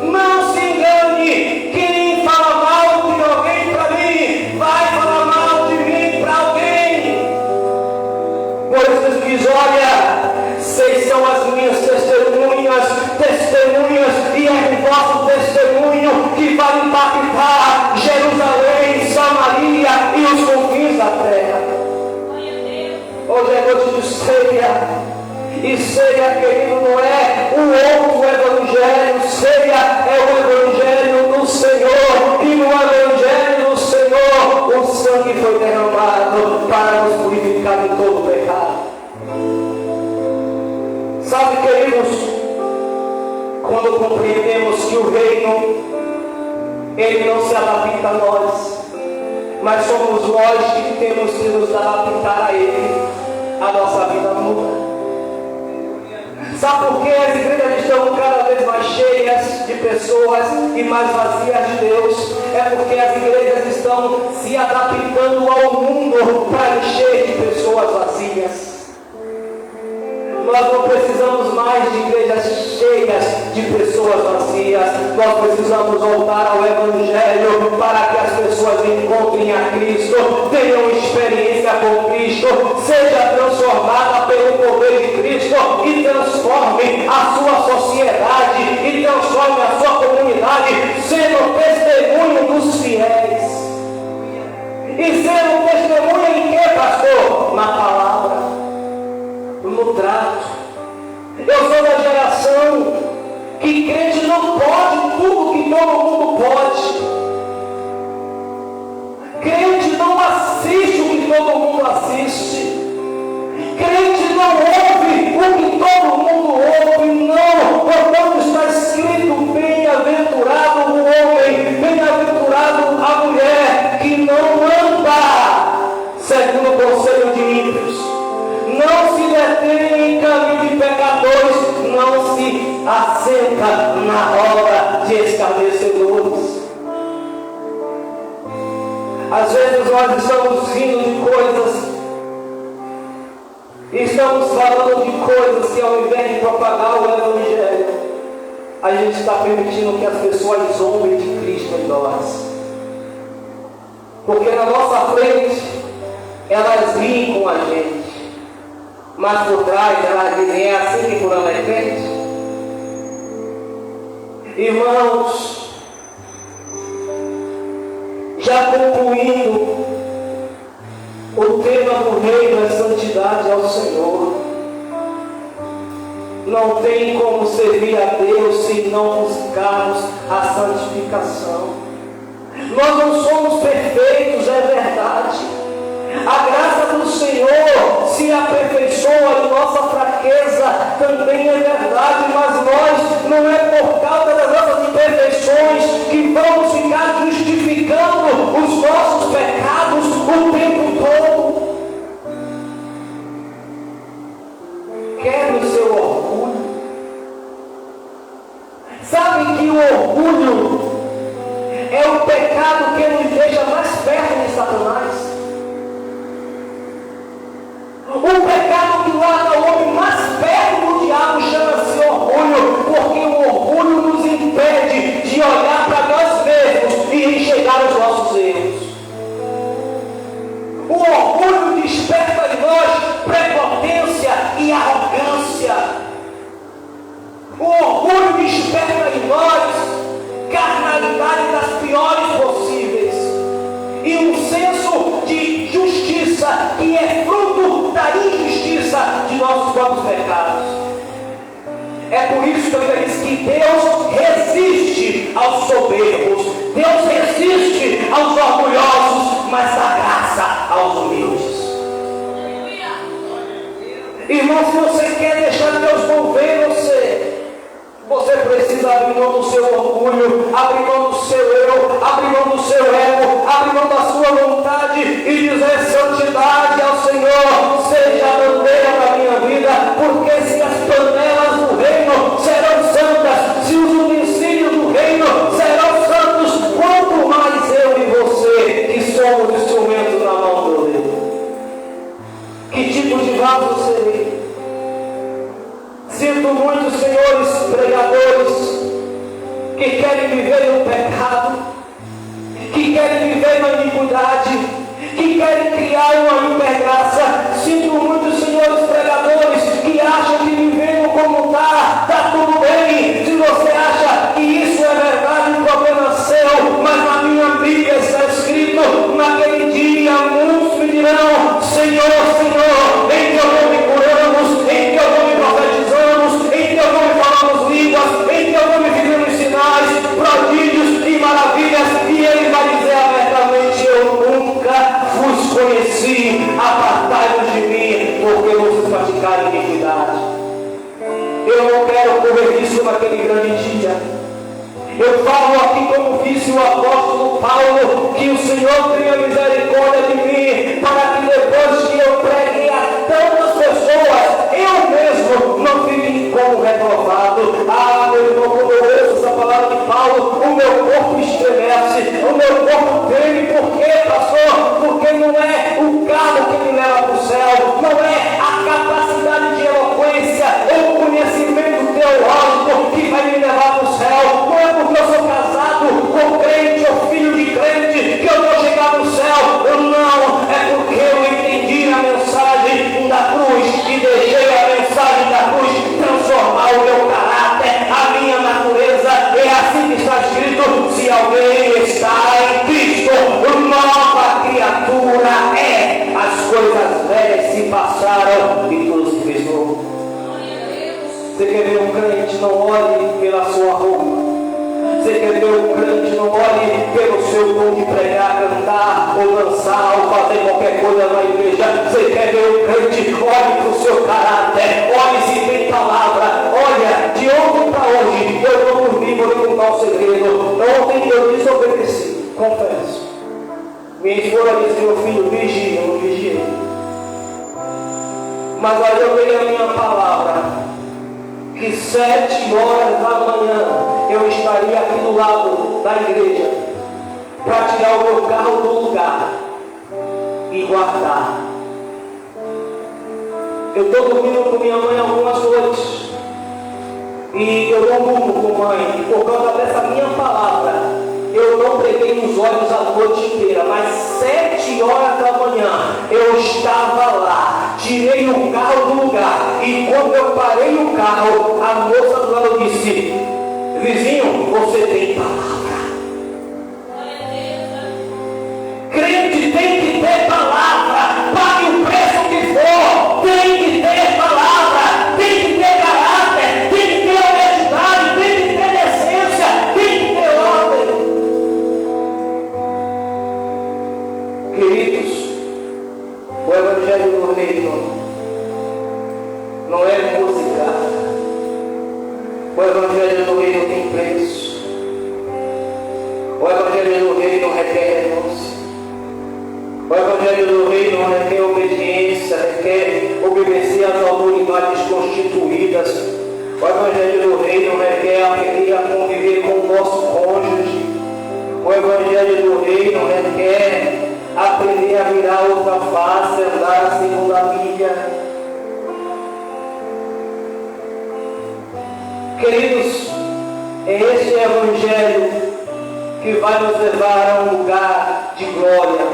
Não se engane. Quem fala mal de alguém para mim, vai falar mal de mim para alguém. Moisés diz: olha, vocês são as minhas testemunhas, e é o vosso testemunho que vai impactar Jerusalém, Samaria e os confins da terra. Hoje é noite de ceia. E ceia, querido, não é o outro evangelho. Ceia é o evangelho do Senhor. E no evangelho do Senhor, o sangue foi derramado para nos purificar de todo o pecado. Sabe, queridos, quando compreendemos que o reino, ele não se adapta a nós, mas somos nós que temos que nos adaptar a ele, a nossa vida muda. Sabe por que as igrejas estão cada vez mais cheias de pessoas e mais vazias de Deus? É porque as igrejas estão se adaptando ao mundo para encher de pessoas vazias. Nós não precisamos mais de igrejas cheias de pessoas vazias. Nós precisamos voltar ao Evangelho para que as pessoas encontrem a Cristo, tenham experiência com Cristo, seja transformada pelo poder de Cristo e transforme a sua sociedade e transforme a sua comunidade, sendo testemunho dos fiéis. E sendo testemunho em que, pastor? Na palavra, no trato. Eu sou da geração que crente não pode tudo que todo mundo pode. Crente não assiste o que todo mundo assiste. Crente não ouve o que todo mundo ouve. Não, portanto está escrito: bem-aventurado o homem, bem-aventurado a mulher que não anda segundo o conselho de ímpios, não se detém em caminho de pecadores, não se assenta na roda de escarnecedores. Às vezes nós estamos rindo de coisas, estamos falando de coisas que, ao invés de propagar o Evangelho, a gente está permitindo que as pessoas zombem de Cristo em nós. Porque na nossa frente elas riem com a gente, mas por trás elas dizem: é assim que por é crente. Irmãos, já concluindo, o tema do reino é santidade ao Senhor. Não tem como servir a Deus se não buscarmos a santificação. Nós não somos perfeitos, é verdade. A graça do Senhor se aperfeiçoa em nossa fraqueza, também é verdade, mas nós, não é por causa das nossas imperfeições que vamos ficar justificando os nossos pecados o tempo todo. Quebre o seu orgulho. Sabe que o orgulho é o pecado que nos deixa mais perto de Satanás. O pecado que larga o homem mais perto do diabo chama-se orgulho, porque o orgulho nos impede de olhar para nós mesmos e enxergar os nossos erros. O orgulho desperta em nós prepotência e arrogância. O orgulho desperta em nós carnalidade das piores possíveis e um senso de justiça que é fruto da injustiça de nossos próprios pecados. É por isso que eu disse que Deus resiste aos soberbos, Deus resiste aos orgulhosos, mas dá graça aos humildes. Irmão, se você quer deixar Deus mover você precisa abrir mão do seu orgulho, abrir mão do seu eu, abrir mão do seu ego, abrir mão da sua vontade e dizer: santidade ao Senhor, seja a bandeira da minha vida, porque se as panelas do reino serão santas, se os utensílios do reino serão santos, quanto mais eu e você, que somos instrumentos na mão do Deus. Que tipo de vaso serei? Sinto muito, senhores pregadores, que querem viver no pecado, que querem viver na iniquidade, que querem criar uma hipergraça. Sinto muitos senhores pregadores que acham que vivendo como está tudo bem. Se você acha que isso é verdade, o problema é seu, mas na minha Bíblia está escrito: naquele dia muitos me dirão, Senhor, Senhor, em teu nome curamos, em teu nome profetizamos, em teu nome falamos línguas, em teu nome fizemos sinais, prodígios e maravilhas. E ele vai dizer abertamente: eu nunca vos conheci, apartai-vos de mim, porque vocês praticaram iniquidade. Eu não quero correr risco naquele grande dia. Eu falo aqui como disse o apóstolo Paulo, que o Senhor tenha misericórdia de mim, para que depois que eu preguei a tantas pessoas, eu mesmo não fique como reprovado. Ah, meu irmão, quando eu ouço essa palavra de Paulo, o meu corpo estremece, o meu corpo treme. Por quê, pastor? Porque não é o carro que me leva para o céu, não é a capacidade de eloquência ou conhecimento teológico que vai me levar para o céu, não é porque eu sou casado com crente ou filho de crente que eu vou chegar no céu. Não, é porque eu entendi a mensagem da cruz e deixei a mensagem da cruz transformar o meu caráter, a minha natureza. É assim que está escrito: se alguém está em Cristo, nova criatura é. As coisas velhas se passaram e tudo se fez novo. Você quer ver um crente? Não olhe pela sua roupa. Você quer ver um crente? Não olhe pelo seu dom de pregar, cantar, ou dançar, ou fazer qualquer coisa na igreja. Você quer ver um crente? Olhe para o seu caráter. Olhe se tem palavra. Olha, de ontem para hoje, eu não dormi, vou lhe contar um segredo. Ontem eu desobedeci, confesso. Minha esposa disse: meu filho, vigia, eu não vigiei. Mas olha, eu dei a minha palavra que 7 horas da manhã eu estaria aqui do lado da igreja para tirar o meu carro do lugar e guardar. Eu estou dormindo com minha mãe algumas noites e eu não durmo com mãe, e por causa dessa minha palavra eu não preguei os olhos a noite inteira, mas 7 horas da manhã eu estava lá, tirei o carro do lugar, e quando eu parei o carro, a moça do lado disse: vizinho, você tem palavra. Crente tem que ter palavra, pague o preço que for, tem que ter palavra, tem que ter caráter, tem que ter honestidade, tem que ter decência, tem que ter ordem. Queridos, o Evangelho do Reino não é música. O Evangelho do Reino tem preço. O Evangelho do Reino requer renúncia. O Evangelho do Reino requer obediência, requer obedecer às autoridades constituídas. O Evangelho do Reino requer aprender a conviver com o nosso cônjuge. O Evangelho do Reino requer aprender a virar outra face, andar a segunda milha. Queridos, é este Evangelho que vai nos levar a um lugar de glória.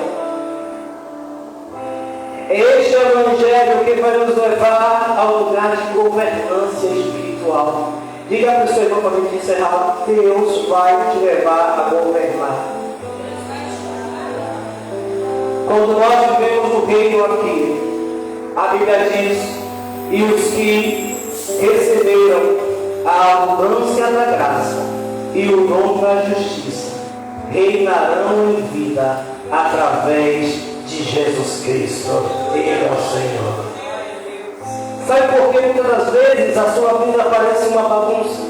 É este Evangelho que vai nos levar ao lugar de governança espiritual. Diga para o seu irmão, para a gente encerrar: Deus vai te levar a governar. Quando nós vivemos no reino aqui, a Bíblia diz: e os que receberam a abundância da graça e o dom da justiça reinarão em vida através de Jesus Cristo. Ele é o Senhor. Sabe por que muitas das vezes a sua vida parece uma bagunça?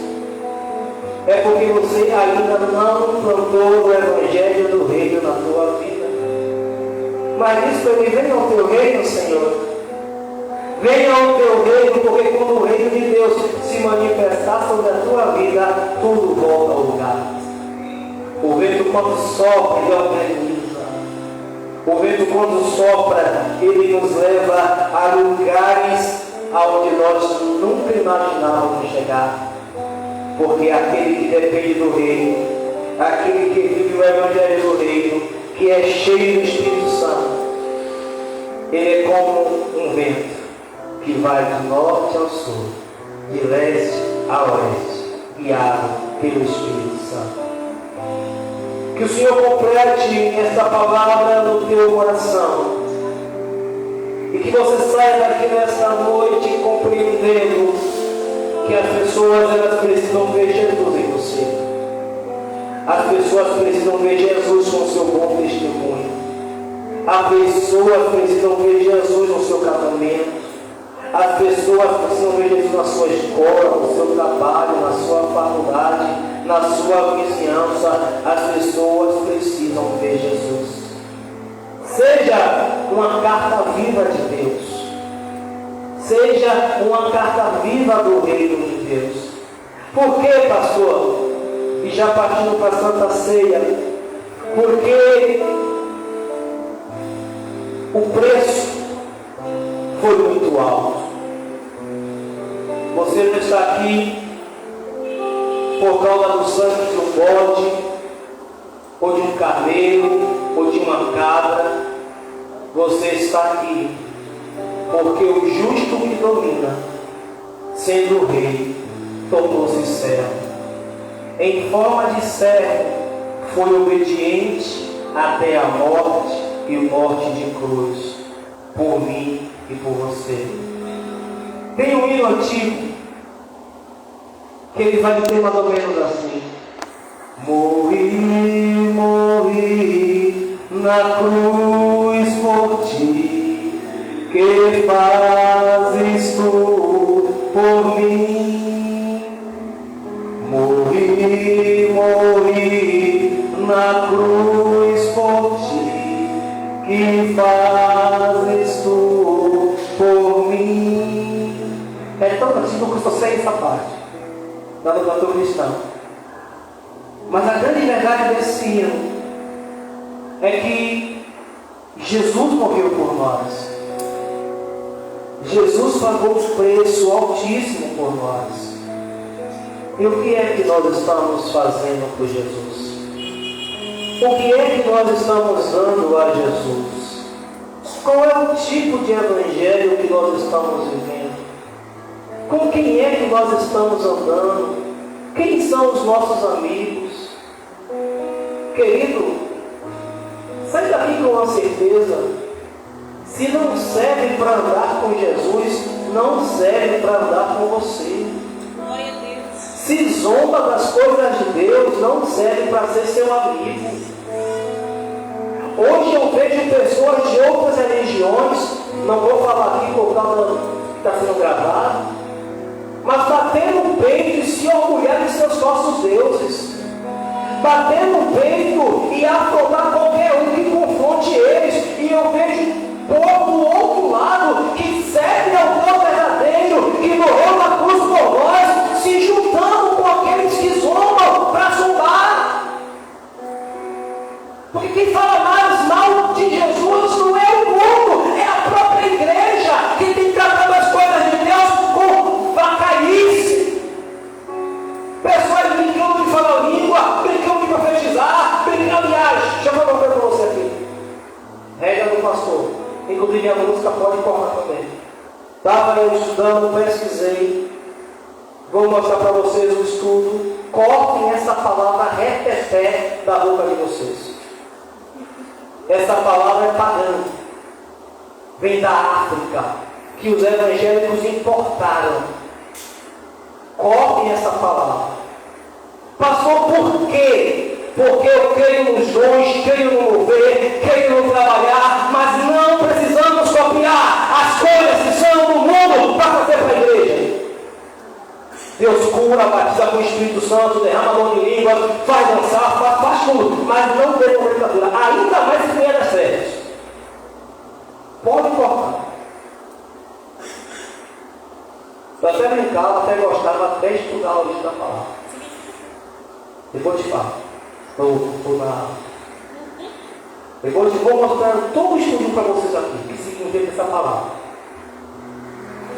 É porque você ainda não plantou o Evangelho do Reino na tua vida. Mas diz para ele: venha ao teu reino, Senhor. Venha ao teu reino, porque quando o reino de Deus se manifestar sobre a tua vida, tudo volta ao lugar. O vento quando sopra, ele organiza. O vento quando sopra, ele nos leva a lugares aonde nós nunca imaginávamos chegar. Porque aquele que depende do reino, aquele que vive o evangelho do reino, que é cheio do Espírito Santo, ele é como um vento que vai do norte ao sul, de leste a oeste, guiado pelo Espírito Santo. Que o Senhor complete esta palavra no teu coração. E que você saia daqui nesta noite compreendendo que as pessoas elas precisam ver Jesus em você. As pessoas precisam ver Jesus com o seu bom testemunho. As pessoas precisam ver Jesus no seu casamento. As pessoas precisam ver Jesus na sua escola, no seu trabalho, na sua faculdade, na sua vizinhança. As pessoas precisam ver Jesus. Seja uma carta viva de Deus. Seja uma carta viva do reino de Deus. Por que, pastor? E já partindo para a Santa Ceia, porque o preço foi muito alto. Você não está aqui por causa do sangue de um bode, ou de um camelo, ou de uma cabra. Você está aqui porque o justo que domina, sendo o rei, tornou-se servo. Em forma de servo, foi obediente até a morte, e morte de cruz, por mim e por você. Tem um hino antigo que ele vai dizer mais ou menos assim: morri, morri na cruz por ti, que fazes tu por mim. Morri, morri na cruz por ti, que fazes tu por mim. É tão antigo que eu só sei essa parte da doutor cristão. Mas a grande verdade desse hino é que Jesus morreu por nós. Jesus pagou um preço altíssimo por nós. E o que é que nós estamos fazendo por Jesus? O que é que nós estamos dando a Jesus? Qual é o tipo de evangelho que nós estamos vivendo? Com quem é que nós estamos andando? Quem são os nossos amigos? Querido, sai daqui com uma certeza: se não serve para andar com Jesus, não serve para andar com você. Se zomba das coisas de Deus, não serve para ser seu amigo. Hoje eu vejo pessoas de outras religiões, não vou falar aqui por causa que está sendo gravado, mas batendo o peito e se orgulhar de seus falsos deuses, batendo o peito e afrontar qualquer um que confronte eles. E eu vejo povo do outro lado que serve ao Deus verdadeiro, que morreu na cruz por nós, se juntando com aqueles que zombam para zombar. Porque quem fala mais mal de Jesus não é o mundo, é a própria igreja que tem tratado as coisas de Deus com vacaíce. Pessoas brincando de falar língua, brincando de profetizar, brincando, aliás, deixa eu falar uma coisa para você aqui. Regra do pastor. Inclusive a música pode cortar também. Estava eu estudando, pesquisei. Vou mostrar para vocês o estudo. Cortem essa palavra reteté da boca de vocês. Essa palavra é pagã. Vem da África, que os evangélicos importaram. Cortem essa palavra. Passou por quê? Porque eu creio nos dons, creio no mover, creio no trabalhar, mas não precisamos copiar as coisas que são do mundo para fazer para a igreja. Deus cura, batiza com o Espírito Santo, derrama dom de línguas, faz dançar, faz tudo, mas não tem nomenclatura, ainda mais se vier das férias. Pode cortar. Eu até brincava, até gostava, até estudar a origem da palavra. Depois te falo. Depois eu vou mostrar todo o estudo para vocês aqui, que significa essa palavra.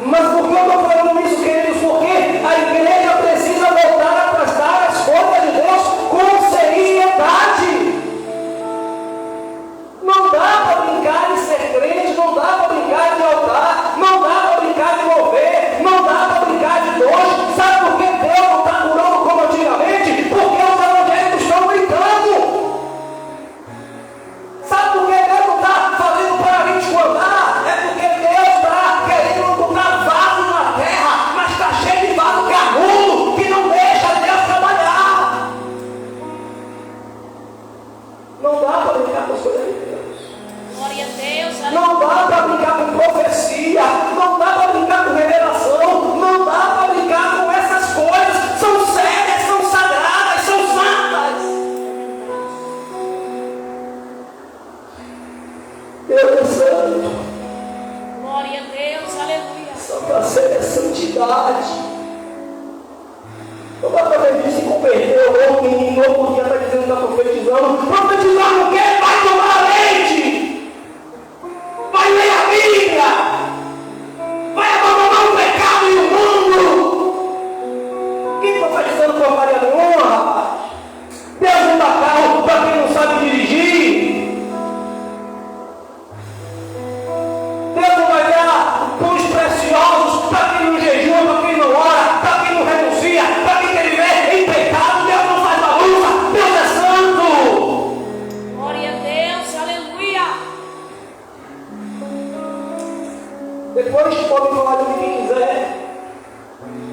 Mas por que eu estou falando isso, queridos? Porque a igreja precisa voltar a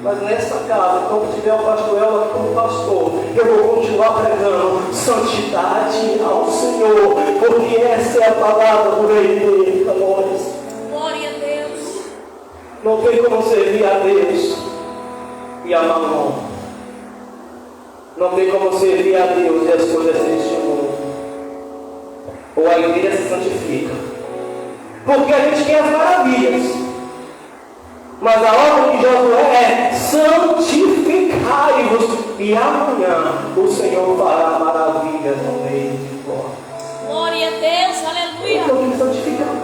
Mas nessa casa, quando tiver o pastor Elma aqui como pastor, eu vou continuar pregando santidade ao Senhor, porque essa é a palavra do rei dele, amores. Glória a Deus. Não tem como servir a Deus e a mamão. Não tem como servir a Deus e as coisas deste mundo. Ou a igreja se santifica. Porque a gente quer as maravilhas. Mas a ordem de Josué é santificai-vos. E amanhã o Senhor fará maravilhas no meio de vós. Glória a Deus, aleluia. Eu tenho que santificar.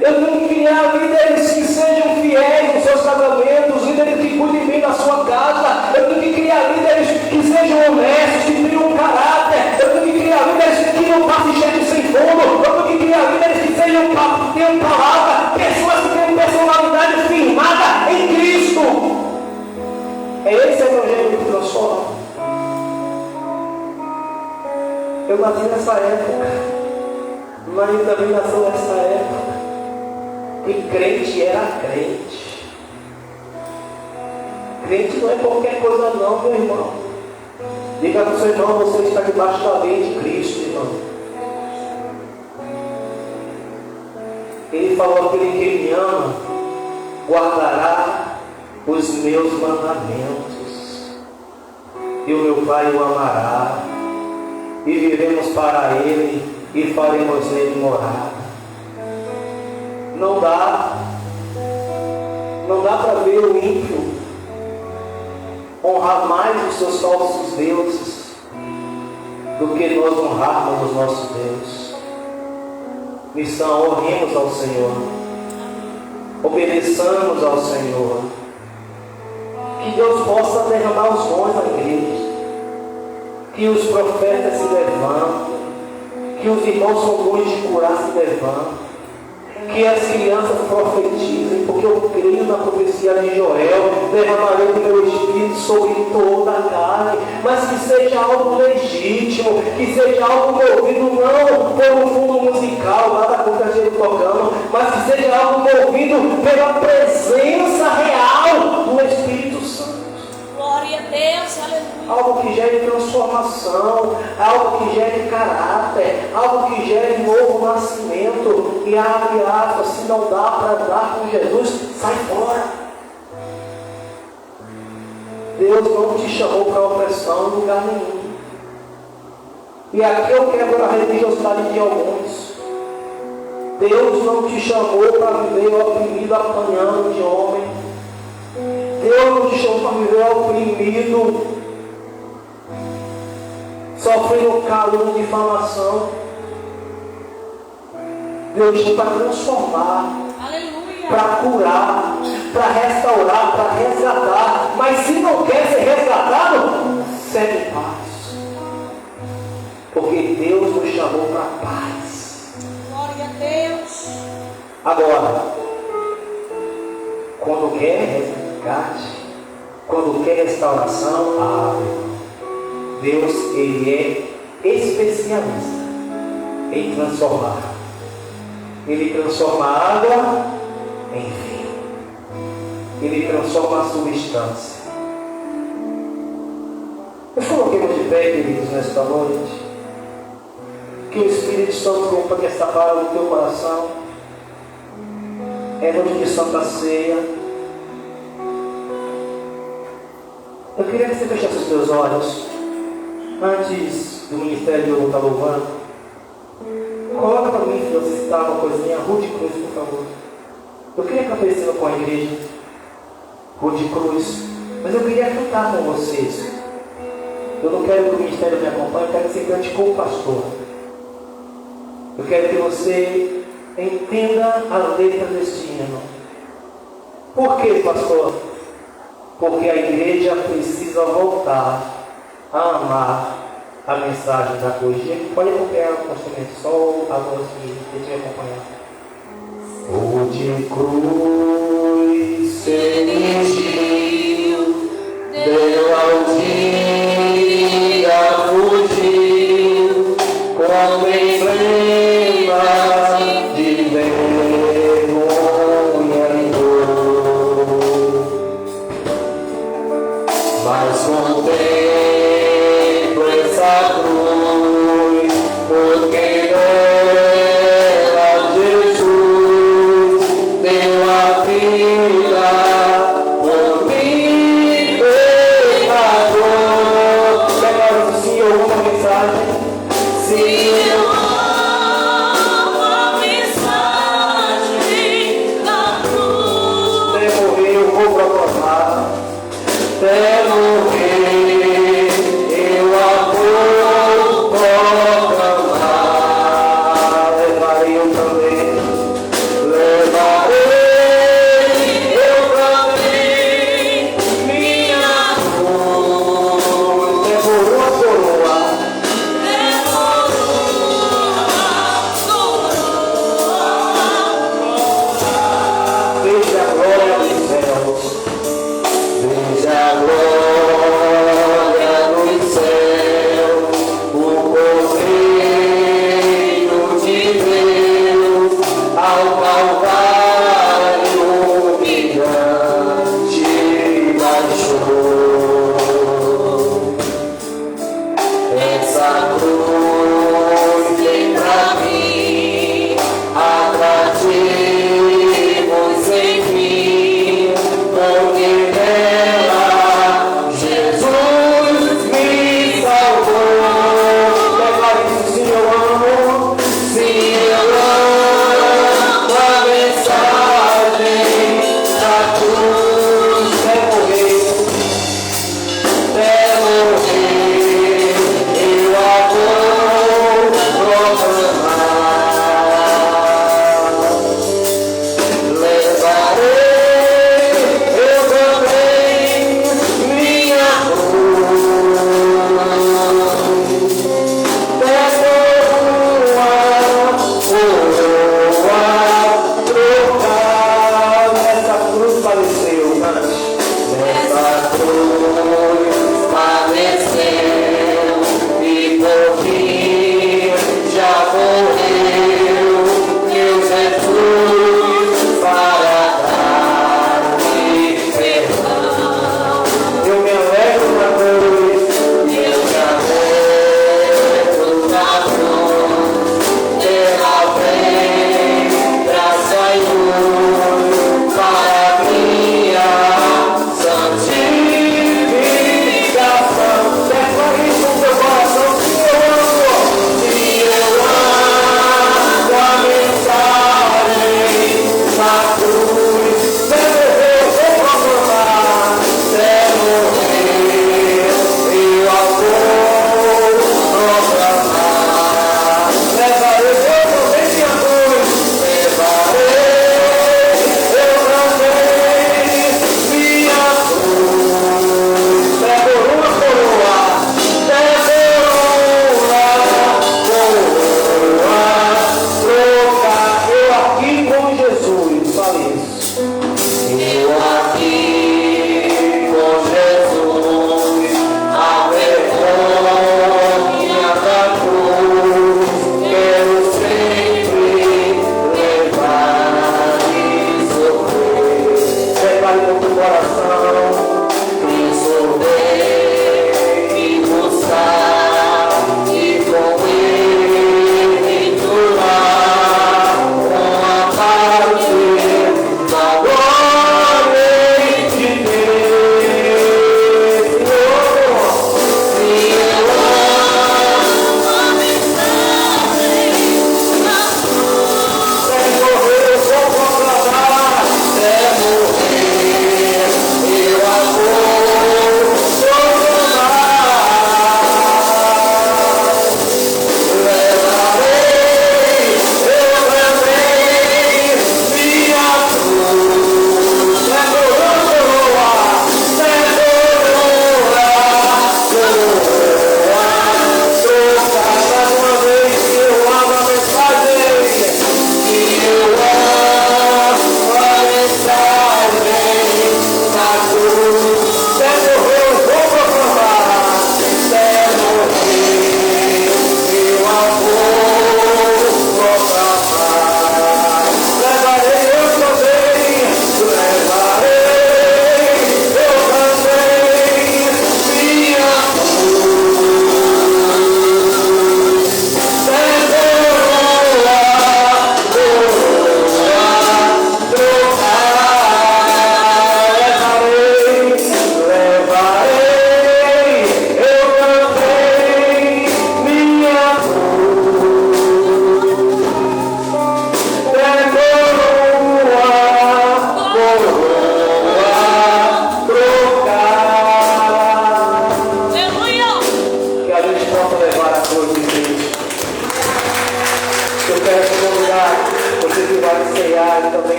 Eu tenho que criar líderes que sejam fiéis nos seus casamentos, líderes que cuidem bem da sua casa. Eu tenho que criar líderes que sejam honestos, que tenham caráter. Eu tenho que criar líderes que não passem cheio sem fundo. Eu tenho que criar líderes que tenham palavra, pessoas que tenham personalidade firmada em Cristo. É esse evangelho que transforma. Eu nasci nessa época, mas também nasceu nessa época. E crente era crente. Crente não é qualquer coisa não, meu irmão. Diga para o seu irmão, você está debaixo da lei de Cristo, irmão. Ele falou, aquele que me ama, guardará os meus mandamentos. E o meu Pai o amará. E viremos para Ele e faremos nele morada. Não dá para ver o ímpio honrar mais os seus falsos deuses do que nós honrarmos os nossos deuses. Missão, honremos ao Senhor, obedeçamos ao Senhor, que Deus possa derramar os dons na igreja, que os profetas se levantem, que os irmãos com dons de curar se levantem, que as crianças profetizem, porque eu creio na profecia de Joel, derramarei do meu espírito sobre toda a carne, mas que seja algo legítimo, que seja algo movido não por um fundo musical, nada contra a gente tocando, mas que seja algo movido pela presença real do Espírito Santo. Glória a Deus, aleluia. Algo que gere transformação, algo que gere caráter, algo que gere novo nascimento. E abre aspas, se não dá para andar com Jesus, sai fora. Deus não te chamou para opressão em lugar nenhum. E aqui eu quebro a religiosidade de alguns. Deus não te chamou para viver oprimido, apanhando de homem. Deus não te chamou para viver oprimido, sofrendo calúnia e difamação. Deus te chamou para transformar, para curar, para restaurar, para resgatar. Mas se não quer ser resgatado, segue em paz. Porque Deus nos chamou para paz. Glória a Deus. Agora, quando quer resgate, quando quer restauração, Deus, Ele é especialista em transformar. Ele transforma a água em vinho. Ele transforma a substância. Eu coloquemos de pé, queridos, nesta noite. Que o Espírito Santo cumpra esta palavra no teu coração. É noite de Santa Ceia. Eu queria que você fechasse os teus olhos. Antes do ministério eu estar louvando, coloca para mim, se você citar uma coisinha, Ruth Cruz, por favor. Eu queria cantar esse com a igreja, Ruth Cruz, mas eu queria cantar com vocês. Eu não quero que o ministério me acompanhe, eu quero que você cante com o pastor. Eu quero que você entenda a letra deste hino. Por que, pastor? Porque a igreja precisa voltar a amar a mensagem da cruz. Pode acompanhar com o instrumento, só a voz que deixa eu acompanhar. Rude cruz se ungiu, deu ao dia, fugiu, como emblema de vergonha e dor.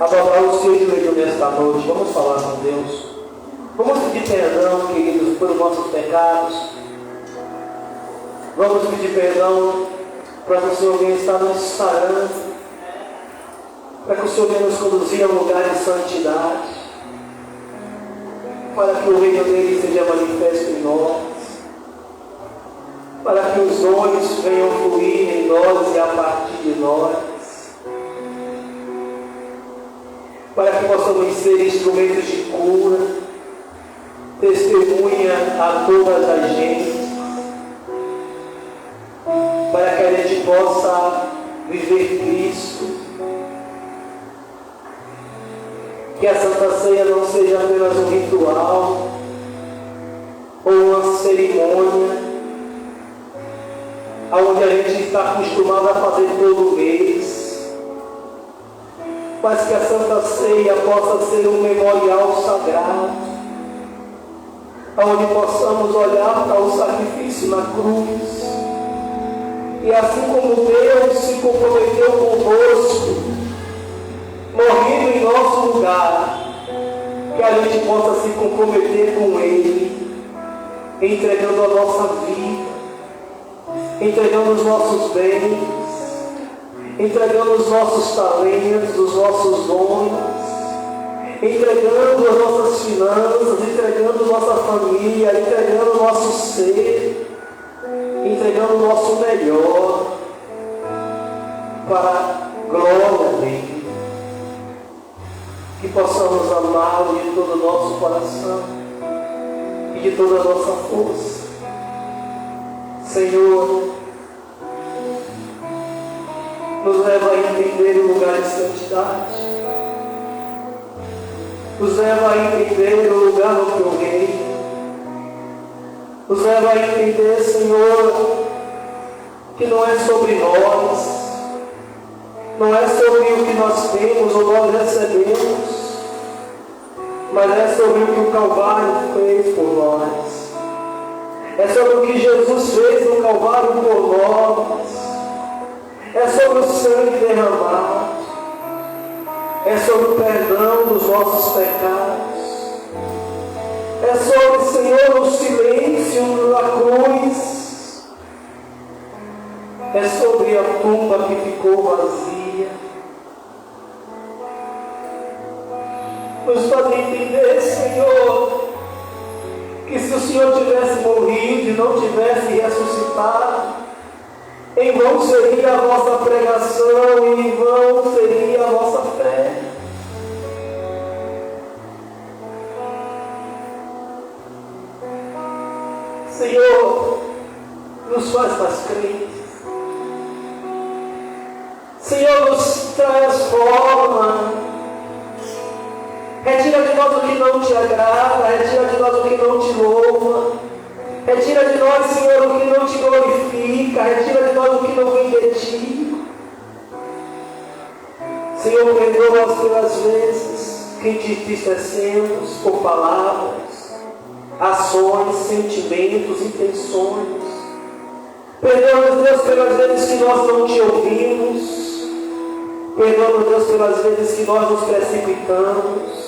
adotar o seu joelho nesta noite. Vamos falar com Deus. Vamos pedir perdão, queridos, pelos nossos pecados. Vamos pedir perdão para que o Senhor venha estar nos sarando, para que o Senhor venha nos conduzir a um lugar de santidade, para que o reino dele seja manifesto em nós, para que os dons venham fluir em nós e a partir de nós, para que possamos ser instrumentos de cura, testemunha a todas as gentes, possa viver Cristo. Que a Santa Ceia não seja apenas um ritual ou uma cerimônia onde a gente está acostumado a fazer todo mês, mas que a Santa Ceia possa ser um memorial sagrado, onde possamos olhar para o sacrifício na cruz, e assim como Deus se comprometeu conosco, morrendo em nosso lugar, que a gente possa se comprometer com Ele, entregando a nossa vida, entregando os nossos bens, entregando os nossos talentos, os nossos dons, entregando as nossas finanças, entregando nossa família, entregando o nosso ser, entregando o nosso melhor para a glória dele. Que possamos amá-lo de todo o nosso coração e de toda a nossa força. Senhor, nos leva a entender o lugar de santidade, nos leva a entender o lugar do teu reino, nos leva a entender, Senhor, que não é sobre nós, não é sobre o que nós temos ou nós recebemos, mas é sobre o que o Calvário fez por nós. É sobre o que Jesus fez no Calvário por nós. É sobre o sangue derramado. É sobre o perdão dos nossos pecados. É sobre, Senhor, o silêncio na cruz. É sobre a tumba que ficou vazia. Nos faz entender, Senhor, que se o Senhor tivesse morrido e não tivesse ressuscitado, em vão seria a vossa pregação e em vão seria a vossa fé. Senhor, nos faz mais crentes. Senhor, nos transforma. Retira de nós o que não te agrada, retira de nós o que não te louva, retira de nós, Senhor, o que não te glorifica, retira de nós o que não vem de ti. Senhor, perdoa-nos pelas vezes que te entristecemos por palavras, ações, sentimentos, intenções. Perdoa-nos, Deus, pelas vezes que nós não te ouvimos. Perdoa-nos, Deus, pelas vezes que nós nos precipitamos.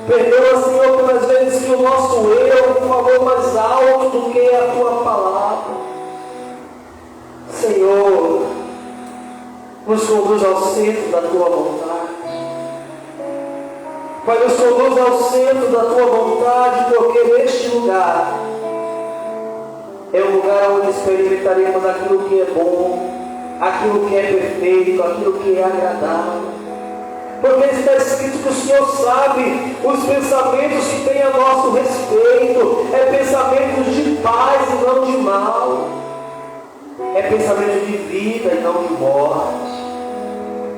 Perdoa, Senhor, pelas vezes que o nosso eu falou mais alto do que a tua palavra. Senhor, nos conduz ao centro da tua vontade. Pai, nos conduz ao centro da tua vontade, porque neste lugar é o lugar onde experimentaremos aquilo que é bom, aquilo que é perfeito, aquilo que é agradável. Porque está escrito que o Senhor sabe os pensamentos que tem a nosso respeito. É pensamentos de paz e não de mal. É pensamento de vida e não de morte.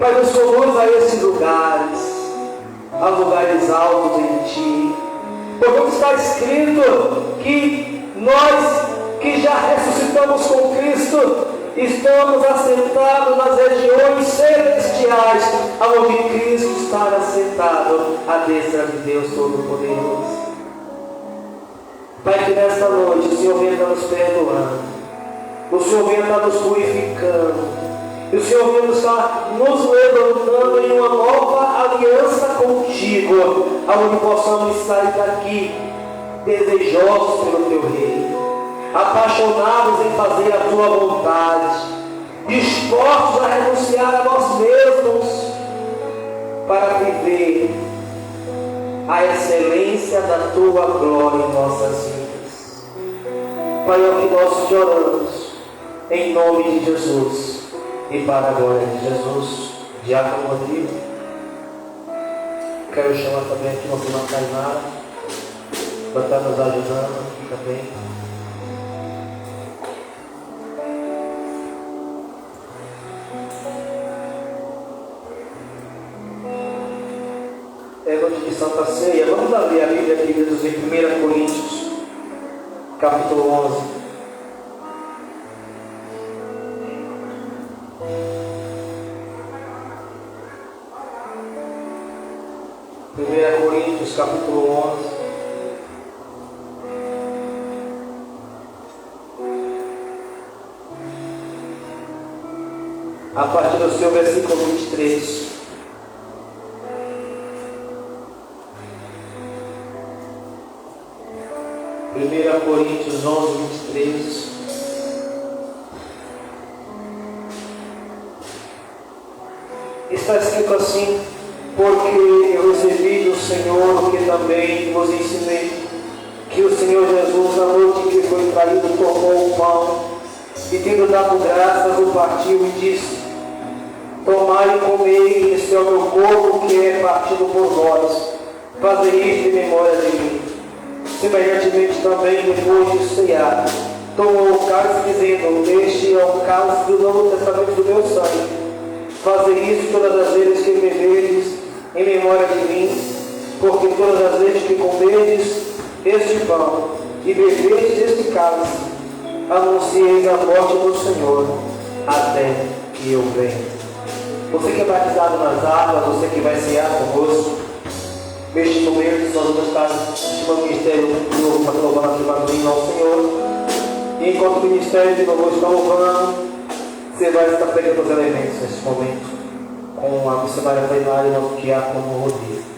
Pai, nos conduz a esses lugares, a lugares altos em Ti. Porque está escrito que nós que já ressuscitamos com Cristo, estamos assentados nas regiões celestiais, onde Cristo está assentado à destra de Deus Todo-Poderoso. Pai, que nesta noite o Senhor venha nos perdoando, o Senhor venha nos purificando, e o Senhor venha estar nos levantando em uma nova aliança contigo, onde possamos sair daqui desejosos pelo Teu reino, apaixonados em fazer a tua vontade, dispostos a renunciar a nós mesmos para viver a excelência da tua glória em nossas vidas. Pai, é o que nós te oramos, em nome de Jesus e para a glória de Jesus. Diácono Rodrigo, quero chamar também aqui uma irmã Tainara para estar nos ajudando aqui também. Santa Ceia, vamos abrir a Bíblia, queridos, em 1 Coríntios, capítulo 11. Coríntios, capítulo 11. A partir do seu versículo 23. Coríntios 11, 23. Está escrito assim: porque eu recebi do Senhor o que também vos ensinei, que o Senhor Jesus, na noite em que foi traído, tomou o pão e, tendo dado graças, o partiu e disse: tomai e comei, este é o meu corpo que é partido por vós, fazei isto em memória de mim. Semelhantemente também, depois de cear, tomou o cálice, dizendo: este é o cálice do Novo Testamento do meu sangue. Fazei isso todas as vezes que beberdes em memória de mim, porque todas as vezes que comerdes este pão e beberdes este cálice, anuncieis a morte do Senhor até que eu venha. Você que é batizado nas águas, você que vai cear conosco, neste momento nós vamos estar no ministério de novo para louvando aqui para mim ao Senhor. E enquanto o ministério de novo está louvando, você vai estar pegando os elementos nesse momento com a missionária plenária e o diácono Rodrigo.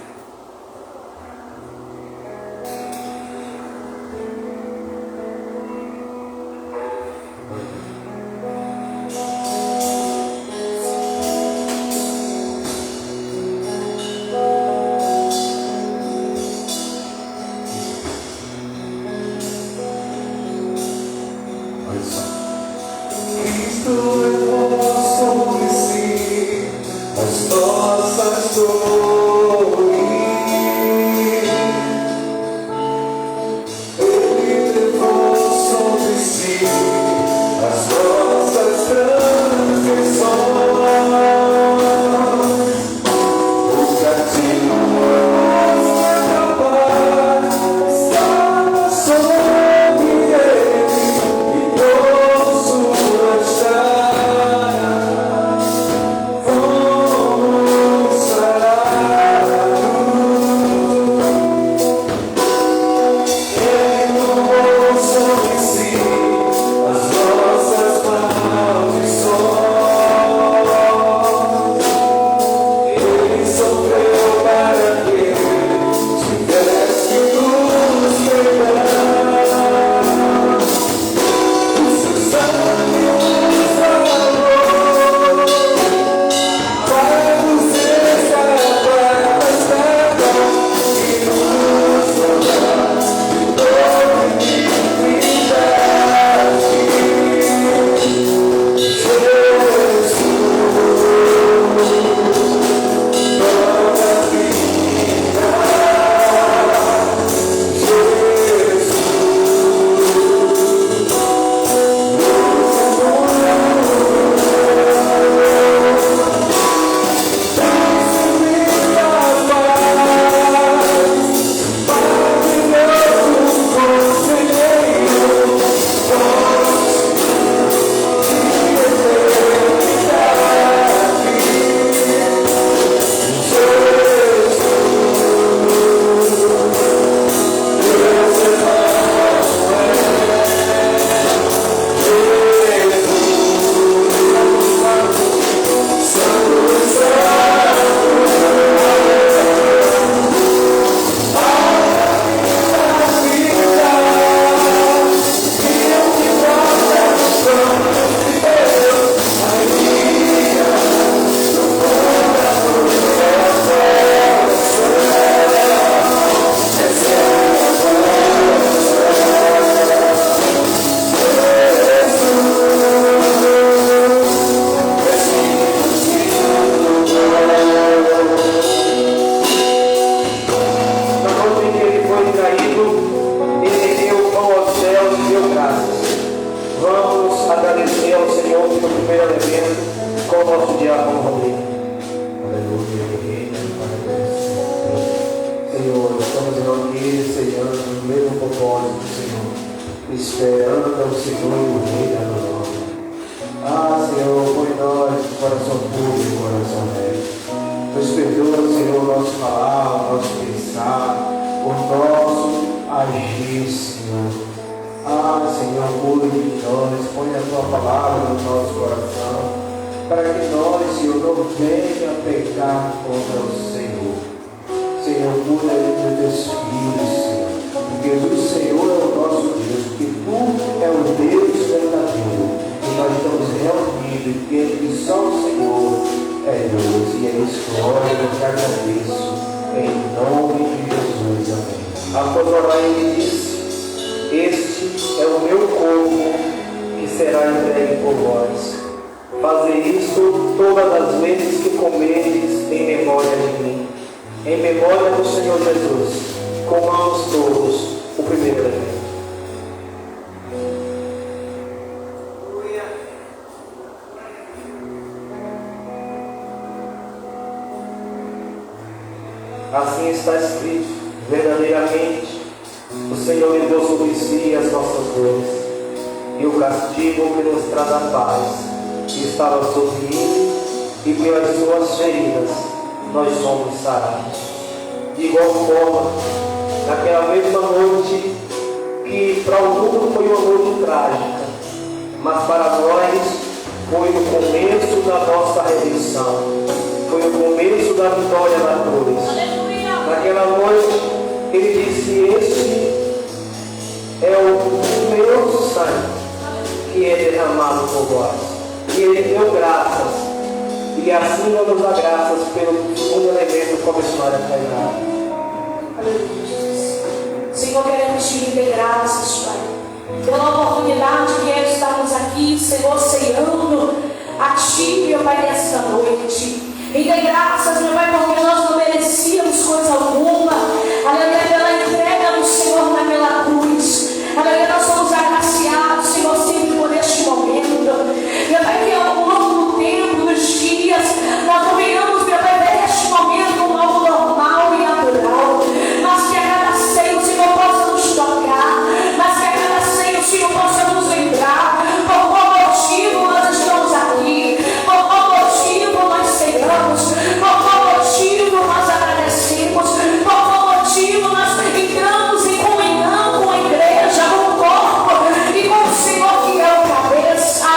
Senhor, estamos aqui, Senhor, no mesmo propósito, Senhor, esperando ao Senhor e o Rei da glória. Senhor, põe nós coração puro e coração leve. Nos perdoa, Senhor, o nosso falar, o nosso pensar, o nosso agir, Senhor. Senhor, cuide de nós, põe a Tua palavra no nosso coração, para que nós, Senhor, não venha pecar contra o Senhor. Senhor, cuida dos Teus filhos, Senhor, porque o Senhor é o nosso Deus, porque Tu é o Deus verdadeiro, e nós estamos reunidos, porque só o Senhor é Deus, e é isso que eu te agradeço, em nome de Jesus, amém. Após orar, ele disse: este é o meu corpo que será entregue por vós. Fazer isso todas as vezes que comerdes em memória de mim. Em memória do Senhor Jesus, comamos todos o primeiro elemento. Assim está escrito: verdadeiramente o Senhor levou sobre si as nossas dores, e o castigo que nos traz a paz estava sobre ele, e pelas suas feridas nós somos sarados. De igual forma, naquela mesma noite, que para o mundo foi uma noite trágica, mas para nós foi o começo da nossa redenção, foi o começo da vitória na cruz. Naquela noite, ele disse: este é o meu sangue que é derramado por vós. E ele deu graças, e assim vamos dar graças pelo segundo elemento como história sagrada. Aleluia, Jesus. Senhor, queremos te render graças, Pai, pela oportunidade que é estarmos aqui, Senhor, ceando a Ti, meu Pai, nesta noite. E dê graças, meu Pai, porque nós não merecíamos coisa alguma. Aleluia, pela entrega do Senhor naquela cruz. Aleluia, nós somos agraciados, Senhor, sempre por este momento. Meu Pai, que ao longo do tempo, dos dias, nós não venhamos, meu Pai, ver este momento um algo normal e natural. Mas que a cada ceia o Senhor possa nos tocar. Mas que a cada ceia o Senhor possa nos lembrar por qual motivo nós estamos aqui, por qual motivo nós ceiamos, por qual motivo nós agradecemos, por qual motivo nós entramos em comunhão com a igreja, com o corpo e com o Senhor que é o cabeça.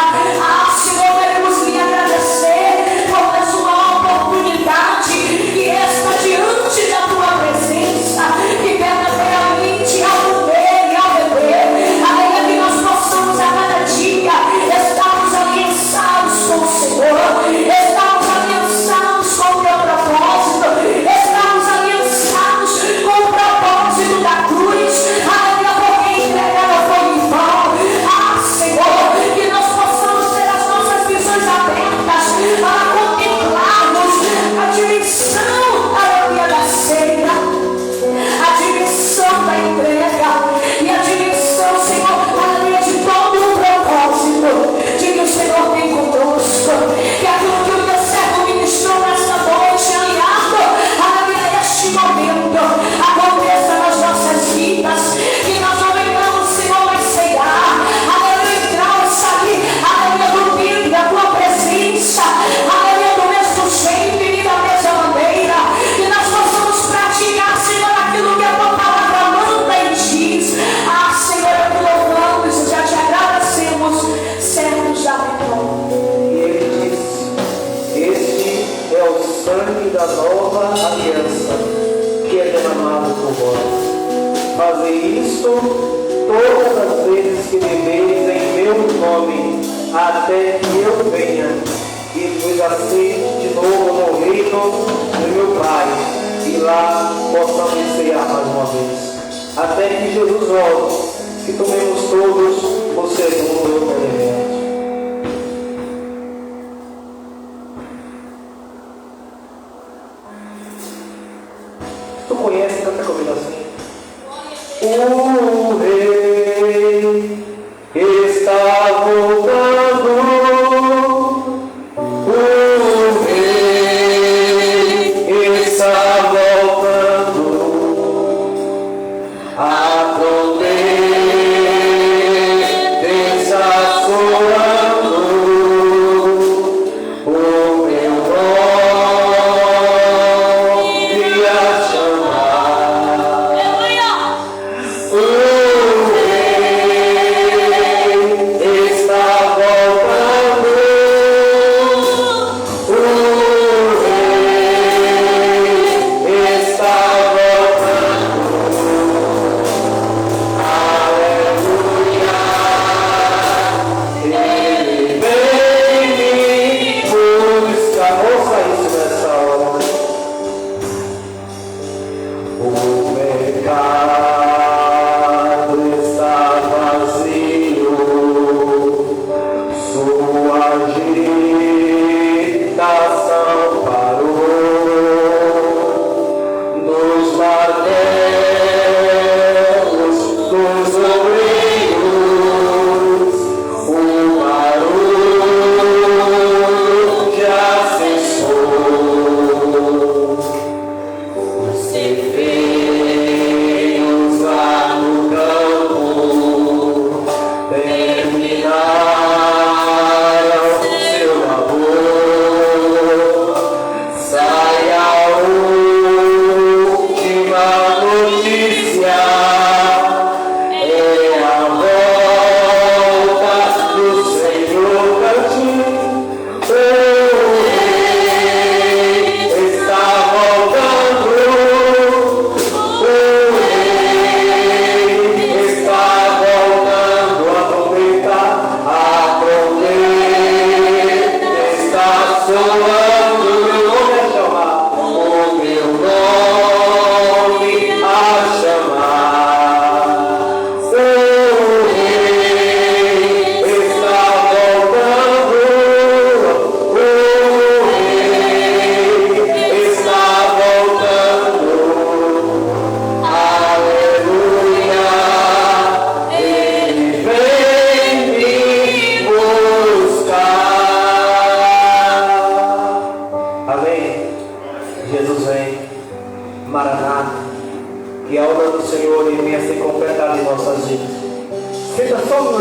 Senhor, queremos lhe agradecer por mais uma oportunidade que está diante da tua presença, que verdadeiramente ao comer e ao beber, além que nós possamos a cada dia estarmos aliançados com o Senhor, estarmos aliançados com o teu propósito, estarmos aliançados com o propósito da cruz. Aleluia, porque entregada foi em vão. Senhor, que nós possamos ter as nossas visões abertas para contemplarmos a dimensão, aleluia, da ceia, a dimensão da entrega e a dimensão, Senhor, aleluia, de todo o propósito de que o Senhor tem conosco. Que aquilo que o teu servo ministrou nesta noite, alinhado, aleluia, este momento, aconteça nas nossas vidas. Que nós não venhamos, Senhor, mais ceiar, aleluia, entrar e sair, aleluia, do tempo da tua presença, aleluia, do mesmo jeito e da mesma maneira. Que nós possamos praticar, Senhor, aquilo que a tua palavra manda e diz. Senhor, eu te louvamos e já te agradecemos, certos da vitória. E ele disse: este é o sangue da nova aliança, que é derramado por vós. Fazer isto todas as vezes que bebeis em meu nome, até que eu venha e vos aceite de novo no reino do meu Pai, e lá possamos cear mais uma vez. Até que Jesus volte, que tomemos todos o segundo elemento. Tu conhece tanta combinação? O rei está voltando. O rei está voltando.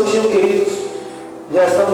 minutinho, queridos. Já estamos